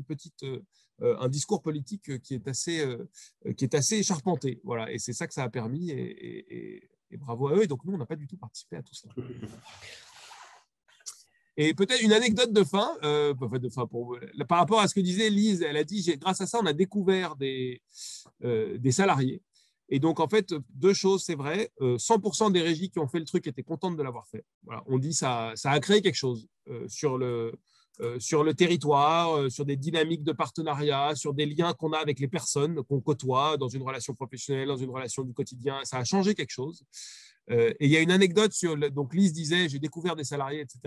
un discours politique qui est assez charpenté. Voilà, et c'est ça que ça a permis. Et bravo à eux. Et donc, nous, on n'a pas du tout participé à tout ça. Et peut-être une anecdote de fin, par rapport à ce que disait Lise. Elle a dit, grâce à ça, on a découvert des salariés Et donc, en fait, deux choses, c'est vrai. 100% des régies qui ont fait le truc étaient contentes de l'avoir fait. Voilà, on dit ça a créé quelque chose sur le territoire, sur des dynamiques de partenariat, sur des liens qu'on a avec les personnes qu'on côtoie dans une relation professionnelle, dans une relation du quotidien. Ça a changé quelque chose. Et il y a une anecdote donc Lise disait, j'ai découvert des salariés, etc.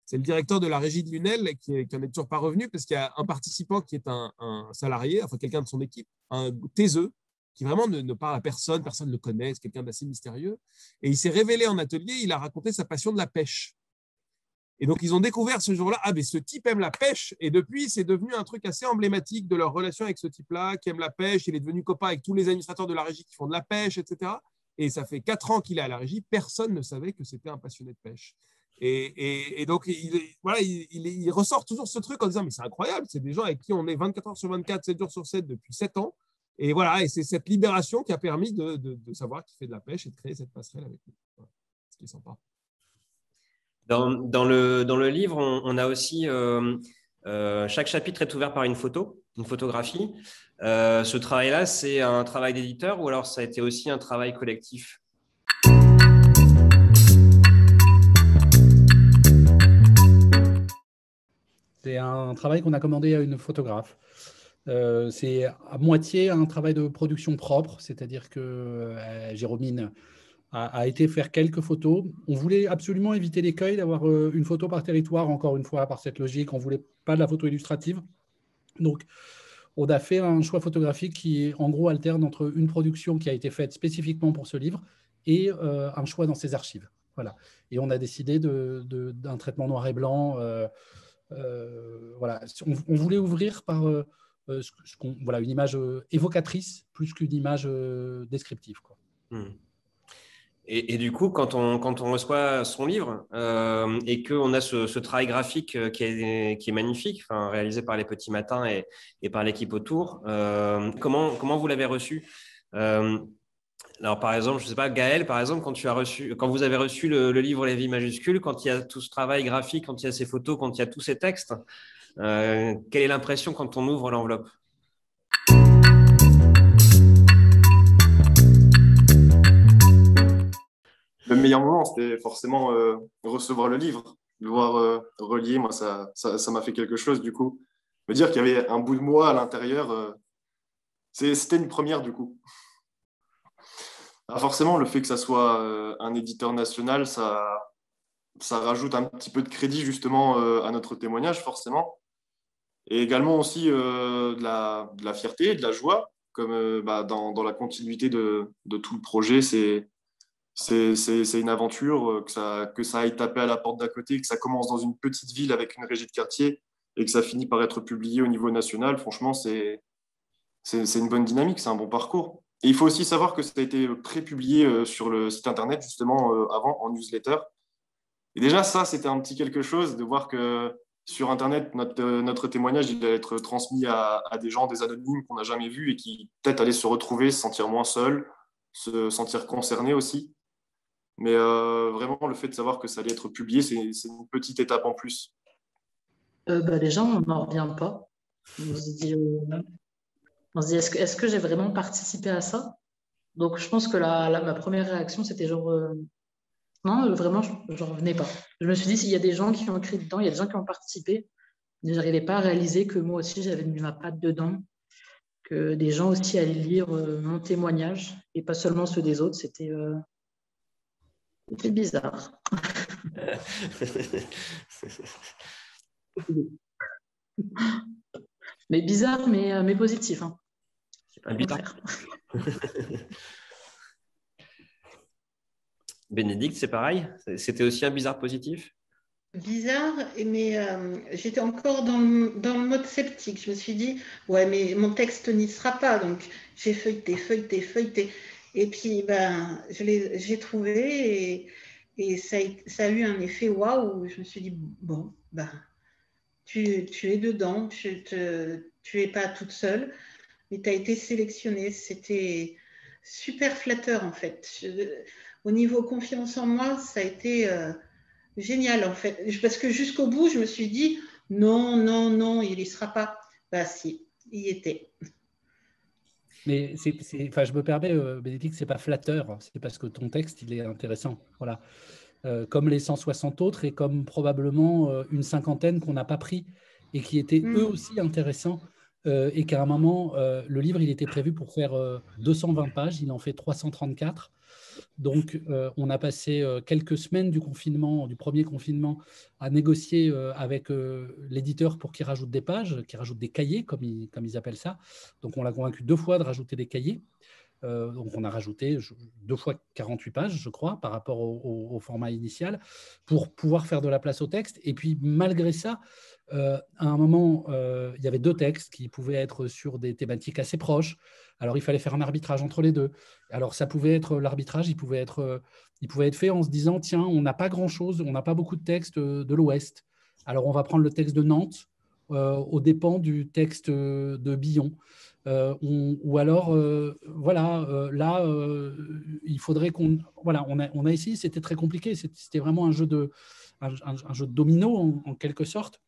C'est le directeur de la régie de Lunel qui n'en est toujours pas revenu parce qu'il y a un participant qui est un salarié, enfin quelqu'un de son équipe, un taiseux, qui vraiment ne parle à personne, personne ne le connaît, c'est quelqu'un d'assez mystérieux. Et il s'est révélé en atelier, il a raconté sa passion de la pêche. Et donc, ils ont découvert ce jour-là, mais ce type aime la pêche. Et depuis, c'est devenu un truc assez emblématique de leur relation avec ce type-là, qui aime la pêche. Il est devenu copain avec tous les administrateurs de la régie qui font de la pêche, etc. Et ça fait 4 ans qu'il est à la régie. Personne ne savait que c'était un passionné de pêche. Et donc, il ressort toujours ce truc en disant, mais c'est incroyable, c'est des gens avec qui on est 24 heures sur 24, 7 jours sur 7 depuis 7 ans. Et voilà, et c'est cette libération qui a permis de savoir qu'il fait de la pêche et de créer cette passerelle avec nous. Voilà, ce qui est sympa. Dans le livre, on a aussi chaque chapitre est ouvert par une photographie. Ce travail-là, c'est un travail d'éditeur ou alors ça a été aussi un travail collectif? C'est un travail qu'on a commandé à une photographe. C'est à moitié un travail de production propre, c'est-à-dire que Jérôme a été faire quelques photos. On voulait absolument éviter l'écueil d'avoir une photo par territoire, encore une fois, par cette logique. On ne voulait pas de la photo illustrative. Donc, on a fait un choix photographique qui, en gros, alterne entre une production qui a été faite spécifiquement pour ce livre et un choix dans ses archives. Voilà. Et on a décidé d'un traitement noir et blanc. Voilà. On voulait ouvrir par voilà, une image évocatrice plus qu'une image descriptive, quoi. Et du coup, quand on reçoit son livre et qu'on a ce travail graphique qui est magnifique, enfin, réalisé par les Petits Matins et par l'équipe autour, comment vous l'avez reçu? Alors, par exemple, je ne sais pas, Gaël, par exemple, quand vous avez reçu le livre Les Vies majuscules, quand il y a tout ce travail graphique, quand il y a ces photos, quand il y a tous ces textes, quelle est l'impression quand on ouvre l'enveloppe? Le meilleur moment, c'était forcément recevoir le livre, le voir relié. Moi, ça m'a fait quelque chose, du coup. Me dire qu'il y avait un bout de moi à l'intérieur, c'était une première, du coup. Alors forcément, le fait que ça soit un éditeur national, ça rajoute un petit peu de crédit, justement, à notre témoignage, forcément. Et également aussi de la fierté, de la joie, comme dans la continuité de tout le projet, c'est une aventure, que ça aille taper à la porte d'à côté, que ça commence dans une petite ville avec une régie de quartier et que ça finit par être publié au niveau national. Franchement, c'est une bonne dynamique, c'est un bon parcours. Et il faut aussi savoir que ça a été pré-publié sur le site internet, justement, avant, en newsletter. Et déjà, ça, c'était un petit quelque chose de voir que sur internet, notre témoignage, il allait être transmis à des gens, des anonymes qu'on n'a jamais vus et qui peut-être allaient se retrouver, se sentir moins seuls, se sentir concernés aussi. Mais vraiment, le fait de savoir que ça allait être publié, c'est une petite étape en plus. Déjà, on n'en revient pas. On se dit, est-ce que j'ai vraiment participé à ça? Donc, je pense que ma première réaction, c'était genre, non, vraiment, je n'en revenais pas. Je me suis dit, s'il y a des gens qui ont écrit dedans, il y a des gens qui ont participé, je n'arrivais pas à réaliser que moi aussi, j'avais mis ma patte dedans, que des gens aussi allaient lire mon témoignage et pas seulement ceux des autres. C'était bizarre. Mais bizarre, mais positif. Hein. Bénédicte, c'est pareil? C'était aussi un bizarre positif? Bizarre, mais j'étais encore dans le mode sceptique. Je me suis dit, ouais, mais mon texte n'y sera pas. Donc, j'ai feuilleté. Et puis, j'ai trouvé et ça a eu un effet waouh. Je me suis dit, bon, tu es dedans, tu es pas toute seule, mais tu as été sélectionnée. C'était super flatteur, en fait. Au niveau confiance en moi, ça a été génial, en fait. Parce que jusqu'au bout, je me suis dit, non, il n'y sera pas. Si, il y était. Mais enfin, je me permets, Bénédicte, c'est pas flatteur, c'est parce que ton texte, il est intéressant. Voilà. Comme les 160 autres et comme probablement une cinquantaine qu'on n'a pas pris et qui étaient eux aussi intéressants. Et qu'à un moment, le livre, il était prévu pour faire 220 pages, il en fait 334. Donc, on a passé quelques semaines du premier confinement, à négocier avec l'éditeur pour qu'il rajoute des pages, qu'il rajoute des cahiers, comme ils appellent ça. Donc, on l'a convaincu 2 fois de rajouter des cahiers. Donc, on a rajouté 2 fois 48 pages, je crois, par rapport au format initial, pour pouvoir faire de la place au texte. Et puis, malgré ça, à un moment, il y avait 2 textes qui pouvaient être sur des thématiques assez proches. Alors, il fallait faire un arbitrage entre les 2. Alors, ça pouvait être l'arbitrage, il pouvait être fait en se disant, tiens, on n'a pas grand-chose, on n'a pas beaucoup de textes de l'Ouest. Alors, on va prendre le texte de Nantes aux dépens du texte de Billon. Ou alors, là, il faudrait qu'on... Voilà, on a essayé, c'était très compliqué, c'était vraiment un jeu de domino, en quelque sorte.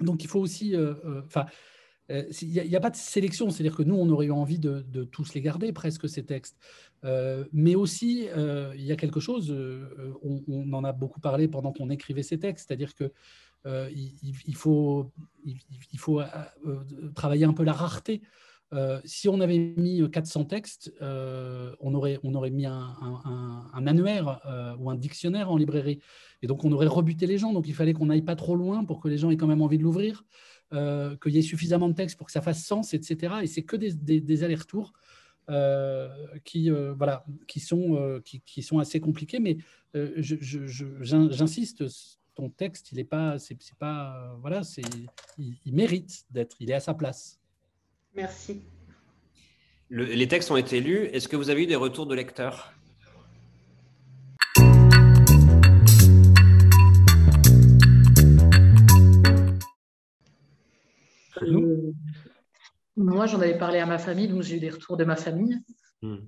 Donc, il faut aussi... il n'y a pas de sélection, c'est-à-dire que nous, on aurait eu envie de tous les garder, presque, ces textes. Mais aussi, il y a quelque chose, on en a beaucoup parlé pendant qu'on écrivait ces textes, c'est-à-dire que il faut travailler un peu la rareté. Si on avait mis 400 textes, on aurait mis un annuaire ou un dictionnaire en librairie. Et donc, on aurait rebuté les gens. Donc, il fallait qu'on n'aille pas trop loin pour que les gens aient quand même envie de l'ouvrir, qu'il y ait suffisamment de textes pour que ça fasse sens, etc. Et c'est que des allers-retours qui sont assez compliqués. Mais j'insiste, ton texte, il mérite d'être, il est à sa place. Merci. Les textes ont été lus. Est-ce que vous avez eu des retours de lecteurs ? Moi, j'en avais parlé à ma famille, donc j'ai eu des retours de ma famille.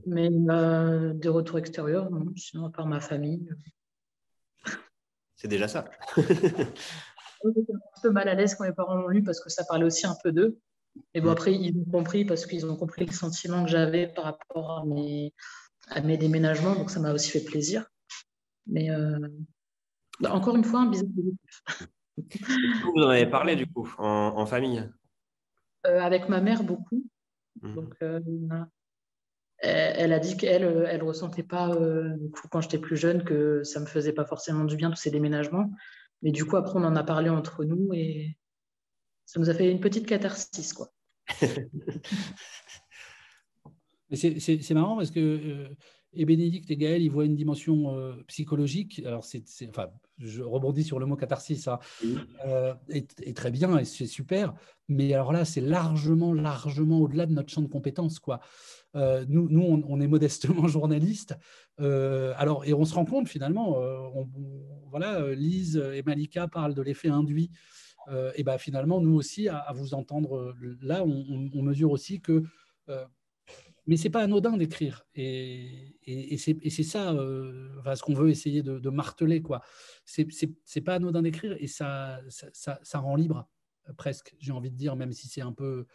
Mais des retours extérieurs, non, sinon à part ma famille. C'est déjà ça. J'étais un peu mal à l'aise quand mes parents l'ont lu parce que ça parlait aussi un peu d'eux. Et bon, après, ils ont compris parce qu'ils ont compris le sentiment que j'avais par rapport à mes déménagements, donc ça m'a aussi fait plaisir. Mais encore une fois, un business positif. Vous en avez parlé du coup en famille ? Avec ma mère, beaucoup. Donc, elle a dit qu'elle ressentait pas, quand j'étais plus jeune, que ça me faisait pas forcément du bien tous ces déménagements. Mais du coup, après, on en a parlé entre nous et ça nous a fait une petite catharsis, quoi. C'est marrant parce que et Bénédicte et Gaël, ils voient une dimension psychologique. Alors, je rebondis sur le mot catharsis, hein, et très bien, et c'est super. Mais alors là, c'est largement au-delà de notre champ de compétences, quoi. Nous, on est modestement journalistes. Et on se rend compte finalement, Lise et Malika parlent de l'effet induit. Et ben finalement, nous aussi, à vous entendre là, on mesure aussi que. Mais c'est pas anodin d'écrire, et c'est ça, ce qu'on veut essayer de marteler, quoi. C'est pas anodin d'écrire, et ça rend libre, presque, j'ai envie de dire, même si c'est un peu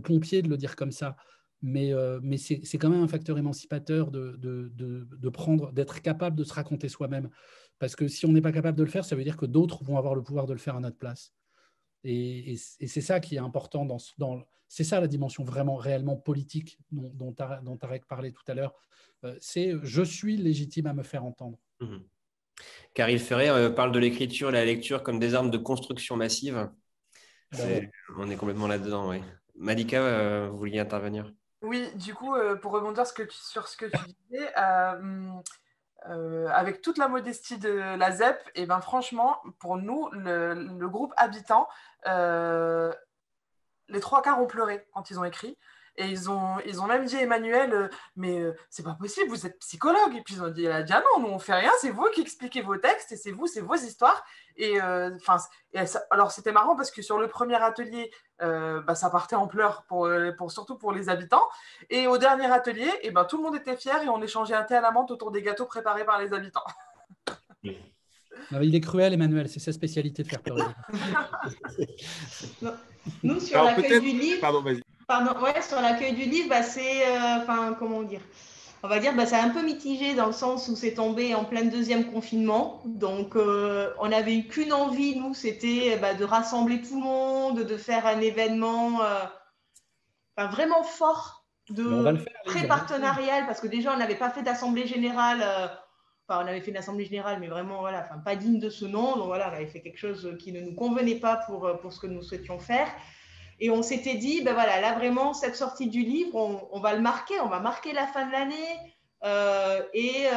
pompier de le dire comme ça. Mais c'est quand même un facteur émancipateur d'être capable de se raconter soi-même. Parce que si on n'est pas capable de le faire, ça veut dire que d'autres vont avoir le pouvoir de le faire à notre place. Et c'est ça qui est important c'est ça la dimension vraiment réellement politique dont Tarek parlait tout à l'heure. C'est je suis légitime à me faire entendre. Caril Ferret parle de l'écriture et la lecture comme des armes de construction massive. On est complètement là-dedans, oui. Malika, vous vouliez intervenir ? Oui, du coup, pour rebondir sur ce que tu disais, avec toute la modestie de la ZEP, et ben franchement, pour nous, le groupe Habitant, les 3/4 ont pleuré quand ils ont écrit. Et ils ont même dit à Emmanuel, mais c'est pas possible, vous êtes psychologue. Et puis ils ont dit, ah non, nous on fait rien, c'est vous qui expliquez vos textes et c'est vos histoires. Alors c'était marrant parce que sur le premier atelier, ça partait en pleurs surtout pour les habitants. Et au dernier atelier, tout le monde était fier et on échangeait un thé à la menthe autour des gâteaux préparés par les habitants. Il est cruel, Emmanuel, c'est sa spécialité de faire pleurer. Nous, sur la feuille du livre, pardon, vas-y. Pardon, ouais, sur l'accueil du livre, c'est, comment dire, on va dire, c'est un peu mitigé dans le sens où c'est tombé en plein deuxième confinement. Donc, on n'avait eu qu'une envie, nous, c'était de rassembler tout le monde, de faire un événement vraiment fort, On va le faire, très Lise. partenarial, parce que déjà, on n'avait pas fait d'assemblée générale. On avait fait une assemblée générale, mais vraiment, voilà, pas digne de ce nom. Donc, voilà, on avait fait quelque chose qui ne nous convenait pas pour ce que nous souhaitions faire. Et on s'était dit, voilà, là vraiment, cette sortie du livre, on va le marquer, on va marquer la fin de l'année et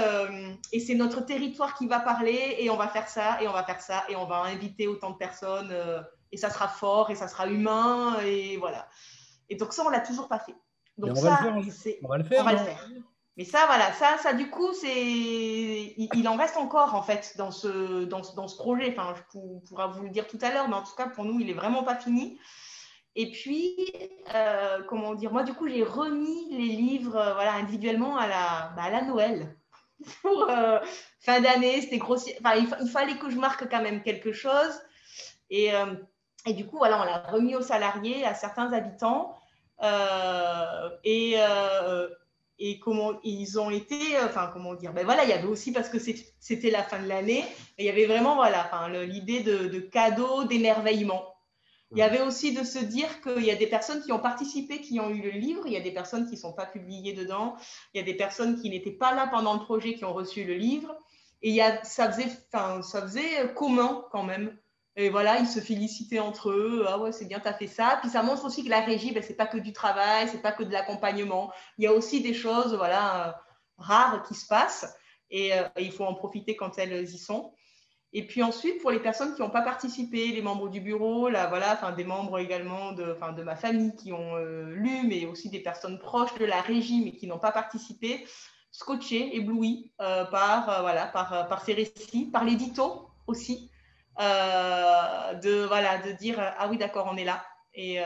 c'est notre territoire qui va parler et on va faire ça et on va faire ça et on va inviter autant de personnes et ça sera fort et ça sera humain et voilà. Et donc ça, on ne l'a toujours pas fait. Donc on va le faire. Mais ça, voilà, ça du coup, il en reste encore en fait dans ce projet. Enfin, je pourrais vous le dire tout à l'heure, mais en tout cas, pour nous, il n'est vraiment pas fini. Et puis, comment dire, moi, du coup, j'ai remis les livres individuellement à la Noël. Pour fin d'année, c'était grossier. Enfin, il fallait que je marque quand même quelque chose. Et du coup, voilà, on l'a remis aux salariés, à certains habitants. Et comment ils ont été, comment dire, voilà, il y avait aussi, parce que c'était la fin de l'année, il y avait vraiment, l'idée de cadeaux, d'émerveillement. Il y avait aussi de se dire qu'il y a des personnes qui ont participé, qui ont eu le livre, il y a des personnes qui ne sont pas publiées dedans, il y a des personnes qui n'étaient pas là pendant le projet qui ont reçu le livre. Et ça faisait commun quand même. Et voilà, ils se félicitaient entre eux. Ah ouais, c'est bien, tu as fait ça. Puis ça montre aussi que la régie, c'est pas que du travail, c'est pas que de l'accompagnement. Il y a aussi des choses rares qui se passent et il faut en profiter quand elles y sont. Et puis ensuite, pour les personnes qui n'ont pas participé, les membres du bureau, des membres également de ma famille qui ont lu, mais aussi des personnes proches de la régie, mais qui n'ont pas participé, scotchés, éblouis par ces récits, par l'édito aussi, de dire ah oui, d'accord, on est là. Et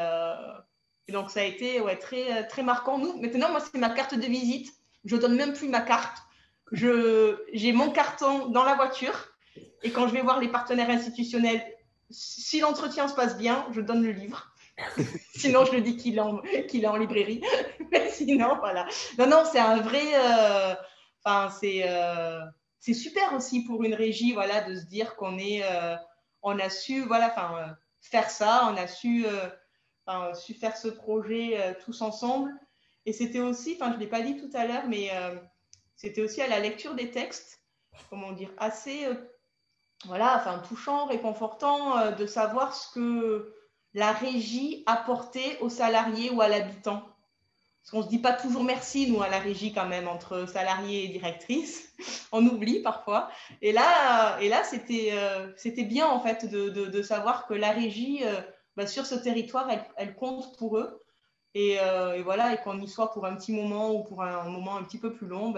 donc, ça a été très, très marquant. Maintenant, moi, c'est ma carte de visite. Je ne donne même plus ma carte. J'ai mon carton dans la voiture. Et quand je vais voir les partenaires institutionnels, si l'entretien se passe bien, je donne le livre. Sinon, je le dis qu'il est en librairie. Mais sinon, voilà. Non, c'est un vrai... c'est super aussi pour une régie, de se dire qu'on on a su, faire ça, on a su faire ce projet tous ensemble. Et c'était aussi, je ne l'ai pas dit tout à l'heure, mais c'était aussi à la lecture des textes, comment dire, assez... touchant, réconfortant de savoir ce que la régie apportait aux salariés ou à l'habitant. Parce qu'on ne se dit pas toujours merci, nous, à la régie, quand même, entre salariés et directrices. On oublie parfois. Et là c'était bien, en fait, de savoir que la régie, sur ce territoire, elle compte pour eux. Et qu'on y soit pour un petit moment ou pour un moment un petit peu plus long,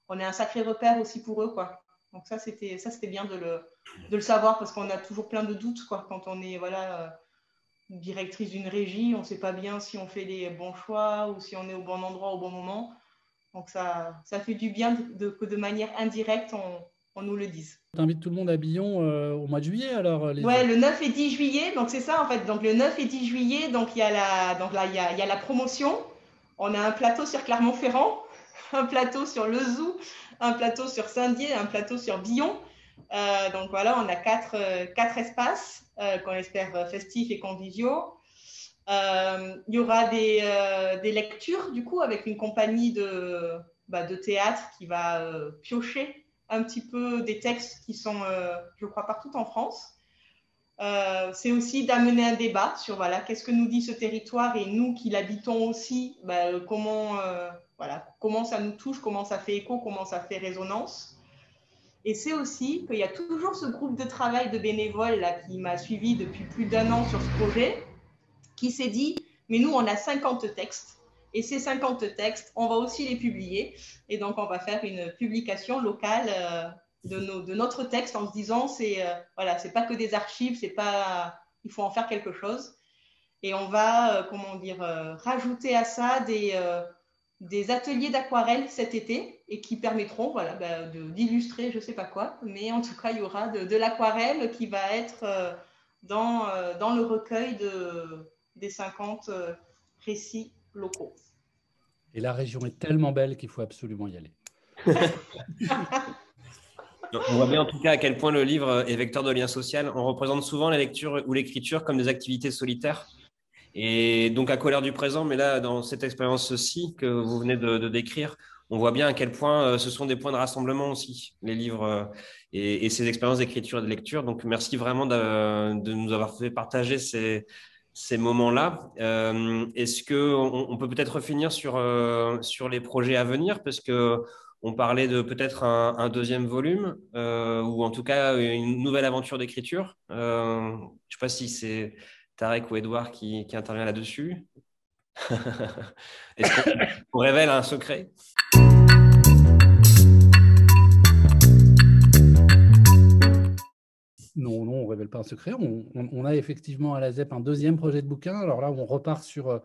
on est un sacré repère aussi pour eux, quoi. Donc ça, c'était bien de le savoir parce qu'on a toujours plein de doutes, quoi, quand on est directrice d'une régie. On ne sait pas bien si on fait les bons choix ou si on est au bon endroit au bon moment. Donc ça fait du bien que de manière indirecte, on nous le dise. Tu invites tout le monde à Billon au mois de juillet, alors, Lise ? Ouais, le 9 et 10 juillet, donc c'est ça en fait. Donc le 9 et 10 juillet, donc il y a la promotion. On a un plateau sur Clermont-Ferrand, un plateau sur Le Zou, un plateau sur Saint-Dié, un plateau sur Billon. Donc voilà, on a quatre espaces qu'on espère festifs et conviviaux. Il y aura des lectures, du coup, avec une compagnie de théâtre qui va piocher un petit peu des textes qui sont, je crois, partout en France. C'est aussi d'amener un débat sur qu'est-ce que nous dit ce territoire et nous qui l'habitons aussi, comment ça nous touche, comment ça fait écho, comment ça fait résonance. Et c'est aussi qu'il y a toujours ce groupe de travail de bénévoles là, qui m'a suivi depuis plus d'1 an sur ce projet, qui s'est dit, mais nous, on a 50 textes. Et ces 50 textes, on va aussi les publier. Et donc, on va faire une publication locale de notre texte en se disant, c'est pas que des archives, il faut en faire quelque chose. Et on va, rajouter à ça des ateliers d'aquarelle cet été et qui permettront d'illustrer je ne sais pas quoi, mais en tout cas, il y aura de l'aquarelle qui va être dans le recueil des 50 récits locaux. Et la région est tellement belle qu'il faut absolument y aller. On voit bien en tout cas à quel point le livre est vecteur de lien social. On représente souvent la lecture ou l'écriture comme des activités solitaires. Et donc à Colère du présent, mais là, dans cette expérience-ci que vous venez de décrire, on voit bien à quel point ce sont des points de rassemblement aussi, les livres et ces expériences d'écriture et de lecture. Donc merci vraiment de nous avoir fait partager ces moments-là. Est-ce qu'on peut peut-être finir sur les projets à venir, parce que on parlait de peut-être un deuxième volume, ou en tout cas une nouvelle aventure d'écriture. Je ne sais pas si c'est Tarek ou Edouard qui intervient là-dessus. Est-ce qu'on révèle un secret? Non, on ne révèle pas un secret. On a effectivement à la ZEP un deuxième projet de bouquin. Alors là, on repart sur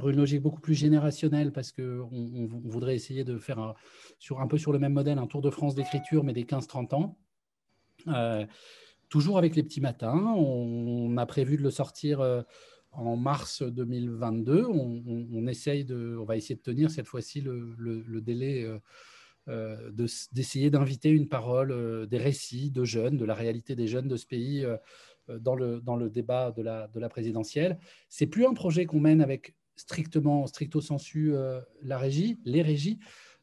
une logique beaucoup plus générationnelle, parce qu'on voudrait essayer de faire un peu sur le même modèle, un tour de France d'écriture, mais des 15-30 ans. Toujours avec les petits matins. On a prévu de le sortir en mars 2022. On va essayer de tenir cette fois-ci le délai d'essayer d'inviter une parole, des récits de jeunes, de la réalité des jeunes de ce pays dans le débat de la présidentielle. C'est plus un projet qu'on mène avec stricto sensu les régies,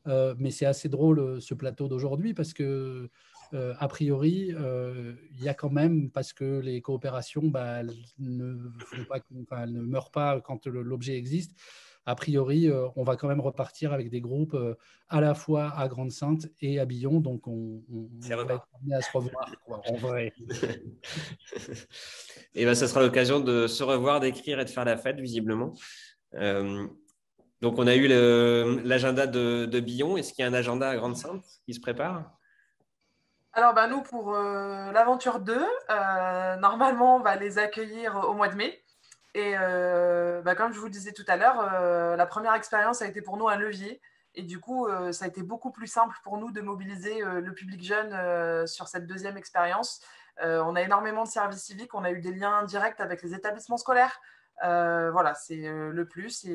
mais c'est assez drôle ce plateau d'aujourd'hui, parce que a priori, il y a quand même, parce que les coopérations, elles ne meurent pas quand l'objet existe. A priori, on va quand même repartir avec des groupes à la fois à Grande-Synthe et à Billon, donc on va être amené à se revoir, quoi, en vrai. Et ça sera l'occasion de se revoir, d'écrire et de faire la fête, visiblement. Donc on a eu l'agenda de Billon. Est-ce qu'il y a un agenda à Grande-Synthe qui se prépare? Alors, nous, pour l'aventure 2, normalement, on va les accueillir au mois de mai. Et comme je vous le disais tout à l'heure, la première expérience a été pour nous un levier. Et du coup, ça a été beaucoup plus simple pour nous de mobiliser le public jeune sur cette deuxième expérience. On a énormément de services civiques, on a eu des liens directs avec les établissements scolaires. Voilà, c'est le plus.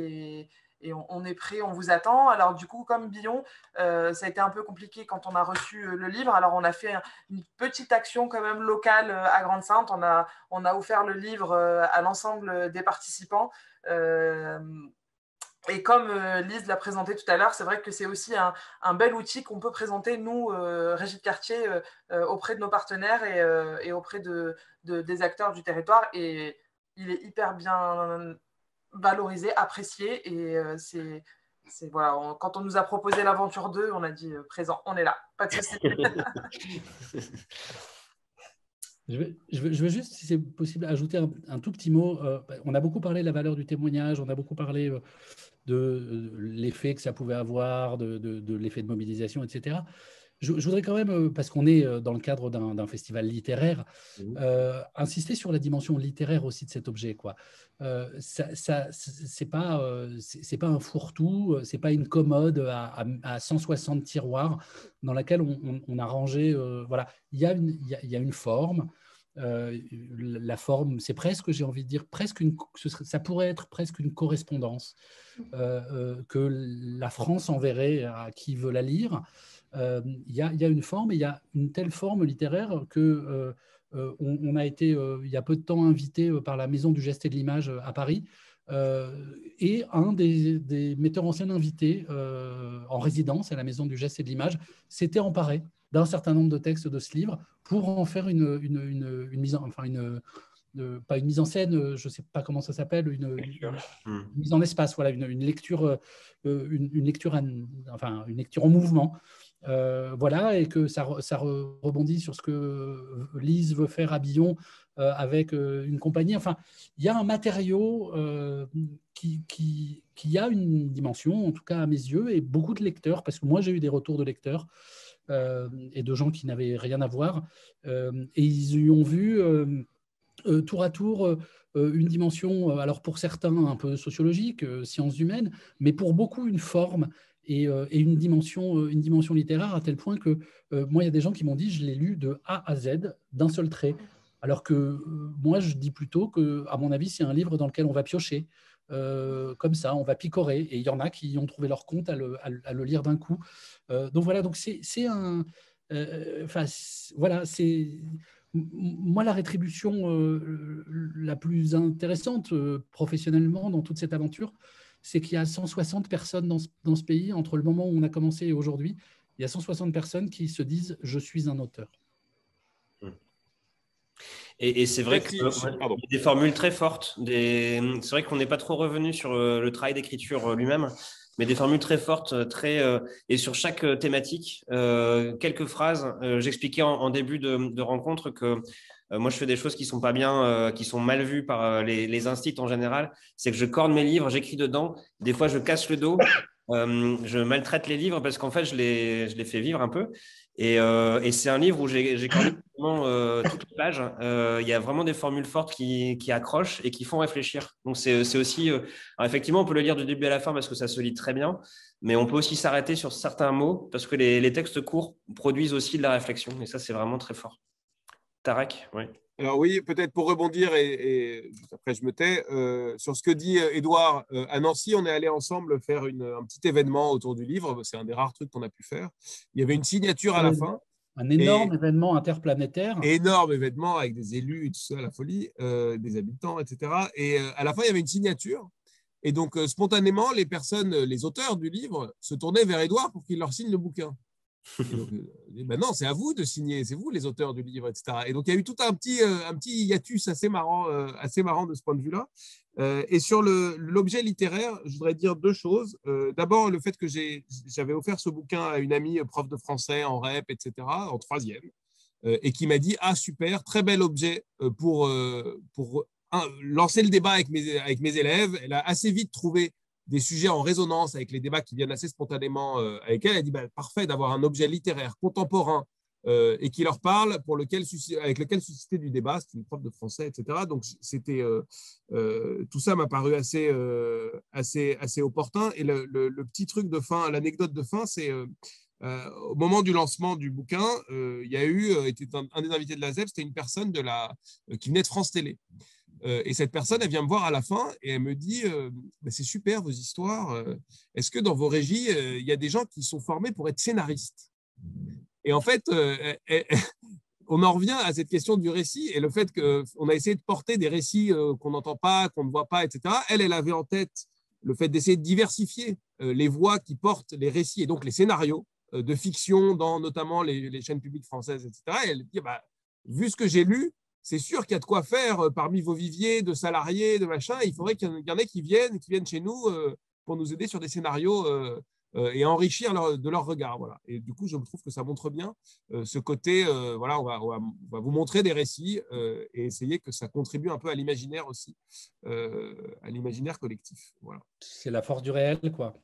Et on est prêt, on vous attend. Alors du coup, comme Billon, ça a été un peu compliqué quand on a reçu le livre. Alors on a fait une petite action quand même locale à Grande-Synthe. On a offert le livre à l'ensemble des participants. Et comme Lise l'a présenté tout à l'heure, c'est vrai que c'est aussi un bel outil qu'on peut présenter, nous, Régie de quartier, auprès de nos partenaires et auprès des acteurs du territoire. Et il est hyper bien valorisé, apprécié, et voilà, quand on nous a proposé l'aventure 2, on a dit présent, on est là, pas de souci. Je veux juste, si c'est possible, ajouter un tout petit mot. On a beaucoup parlé de la valeur du témoignage, on a beaucoup parlé de l'effet que ça pouvait avoir, de l'effet de mobilisation, etc. Je voudrais quand même, parce qu'on est dans le cadre d'un festival littéraire, insister sur la dimension littéraire aussi de cet objet, quoi. C'est pas un fourre-tout, c'est pas une commode à 160 tiroirs dans laquelle on a rangé. Voilà, il y a une forme. La forme, c'est presque, j'ai envie de dire, ça pourrait être presque une correspondance que la France enverrait à qui veut la lire. Il y a une forme, et il y a une telle forme littéraire que on a été, il y a peu de temps, invité par la Maison du Geste et de l'Image à Paris, et un des metteurs en scène invités en résidence à la Maison du Geste et de l'Image s'était emparé d'un certain nombre de textes de ce livre pour en faire une mise en, enfin pas une mise en scène, je ne sais pas comment ça s'appelle, une mise en espace, voilà, une lecture, une lecture en mouvement. Voilà, et que ça rebondit sur ce que Lise veut faire à Billon avec une compagnie. Enfin, il y a un matériau qui a une dimension, en tout cas à mes yeux, et beaucoup de lecteurs, parce que moi j'ai eu des retours de lecteurs et de gens qui n'avaient rien à voir, et ils y ont vu tour à tour une dimension, alors pour certains un peu sociologique, sciences humaines, mais pour beaucoup une forme et une dimension littéraire, à tel point que moi, il y a des gens qui m'ont dit, je l'ai lu de A à Z, d'un seul trait. Alors que moi, je dis plutôt que, à mon avis, c'est un livre dans lequel on va piocher, comme ça, on va picorer. Et il y en a qui ont trouvé leur compte à le lire d'un coup. Donc voilà, donc c'est un... voilà, c'est... Moi, la rétribution la plus intéressante professionnellement dans toute cette aventure, c'est qu'il y a 160 personnes dans ce pays, entre le moment où on a commencé et aujourd'hui, il y a 160 personnes qui se disent « je suis un auteur ». Et c'est vrai qu'il y a des formules très fortes. C'est vrai qu'on n'est pas trop revenu sur le travail d'écriture lui-même, mais des formules très fortes, et sur chaque thématique, quelques phrases. J'expliquais en début de rencontre que moi, je fais des choses qui sont pas bien, qui sont mal vues par les instits en général. C'est que je corne mes livres, j'écris dedans. Des fois, je casse le dos. Je maltraite les livres parce qu'en fait, je les fais vivre un peu. Et c'est un livre où j'ai corné toutes les pages. Il y a vraiment des formules fortes qui accrochent et qui font réfléchir. Donc, c'est aussi… alors effectivement, on peut le lire du début à la fin parce que ça se lit très bien, mais on peut aussi s'arrêter sur certains mots parce que les textes courts produisent aussi de la réflexion. Et ça, c'est vraiment très fort. Tarek, oui. Alors oui, peut-être pour rebondir, et après je me tais, sur ce que dit Édouard, à Nancy, on est allé ensemble faire un petit événement autour du livre. C'est un des rares trucs qu'on a pu faire. Il y avait une signature à la fin. Un énorme événement interplanétaire. Énorme événement avec des élus et tout ça, la folie, des habitants, etc. Et à la fin, il y avait une signature. Et donc, spontanément, les auteurs du livre se tournaient vers Édouard pour qu'il leur signe le bouquin. Et donc, non, c'est à vous de signer, c'est vous les auteurs du livre, etc. Et donc, il y a eu tout un petit hiatus assez marrant de ce point de vue-là. Et sur l'objet littéraire, je voudrais dire deux choses. D'abord, le fait que j'avais offert ce bouquin à une amie prof de français en REP, etc., en troisième, et qui m'a dit « Ah, super, très bel objet pour lancer le débat avec mes élèves. » Elle a assez vite trouvé des sujets en résonance avec les débats qui viennent assez spontanément avec elle. Elle dit parfait d'avoir un objet littéraire contemporain et qui leur parle, avec lequel susciter du débat. C'est une prof de français, etc. Donc, tout ça m'a paru assez opportun. Et le petit truc de fin, l'anecdote de fin, c'est au moment du lancement du bouquin, il y a eu, un des invités de la ZEP, c'était une personne qui venait de France Télé. Et cette personne, elle vient me voir à la fin et elle me dit c'est super vos histoires. Est-ce que dans vos régies, il y a des gens qui sont formés pour être scénaristes? Et en fait, on en revient à cette question du récit et le fait qu'on a essayé de porter des récits qu'on n'entend pas, qu'on ne voit pas, etc. Elle avait en tête le fait d'essayer de diversifier les voix qui portent les récits et donc les scénarios de fiction dans notamment les chaînes publiques françaises, etc. Et elle dit vu ce que j'ai lu, c'est sûr qu'il y a de quoi faire parmi vos viviers de salariés, de machin. Il faudrait qu'il y en ait qui viennent chez nous pour nous aider sur des scénarios et enrichir de leur regard. Voilà. Et du coup, je trouve que ça montre bien ce côté, voilà, on va vous montrer des récits et essayer que ça contribue un peu à l'imaginaire aussi, à l'imaginaire collectif. Voilà. C'est la force du réel, quoi.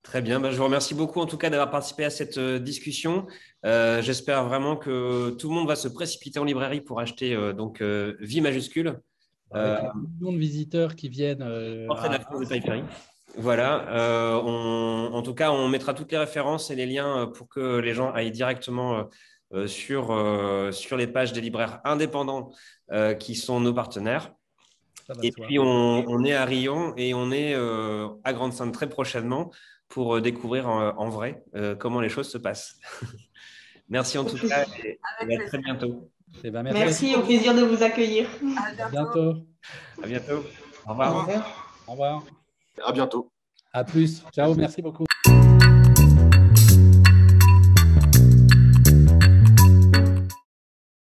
Très bien, je vous remercie beaucoup en tout cas d'avoir participé à cette discussion. J'espère vraiment que tout le monde va se précipiter en librairie pour acheter Vie majuscule. Avec les millions de visiteurs qui viennent. Portrait de la France de Taipei. Voilà, en tout cas, on mettra toutes les références et les liens pour que les gens aillent directement sur les pages des libraires indépendants qui sont nos partenaires. Et puis, on est à Riom et on est à Grande-Synthe très prochainement pour découvrir en vrai comment les choses se passent. Merci en tout cas et à très bientôt. Merci, au plaisir de vous accueillir. À bientôt. À bientôt. Au revoir. Au revoir. À bientôt. À plus. Ciao, merci beaucoup.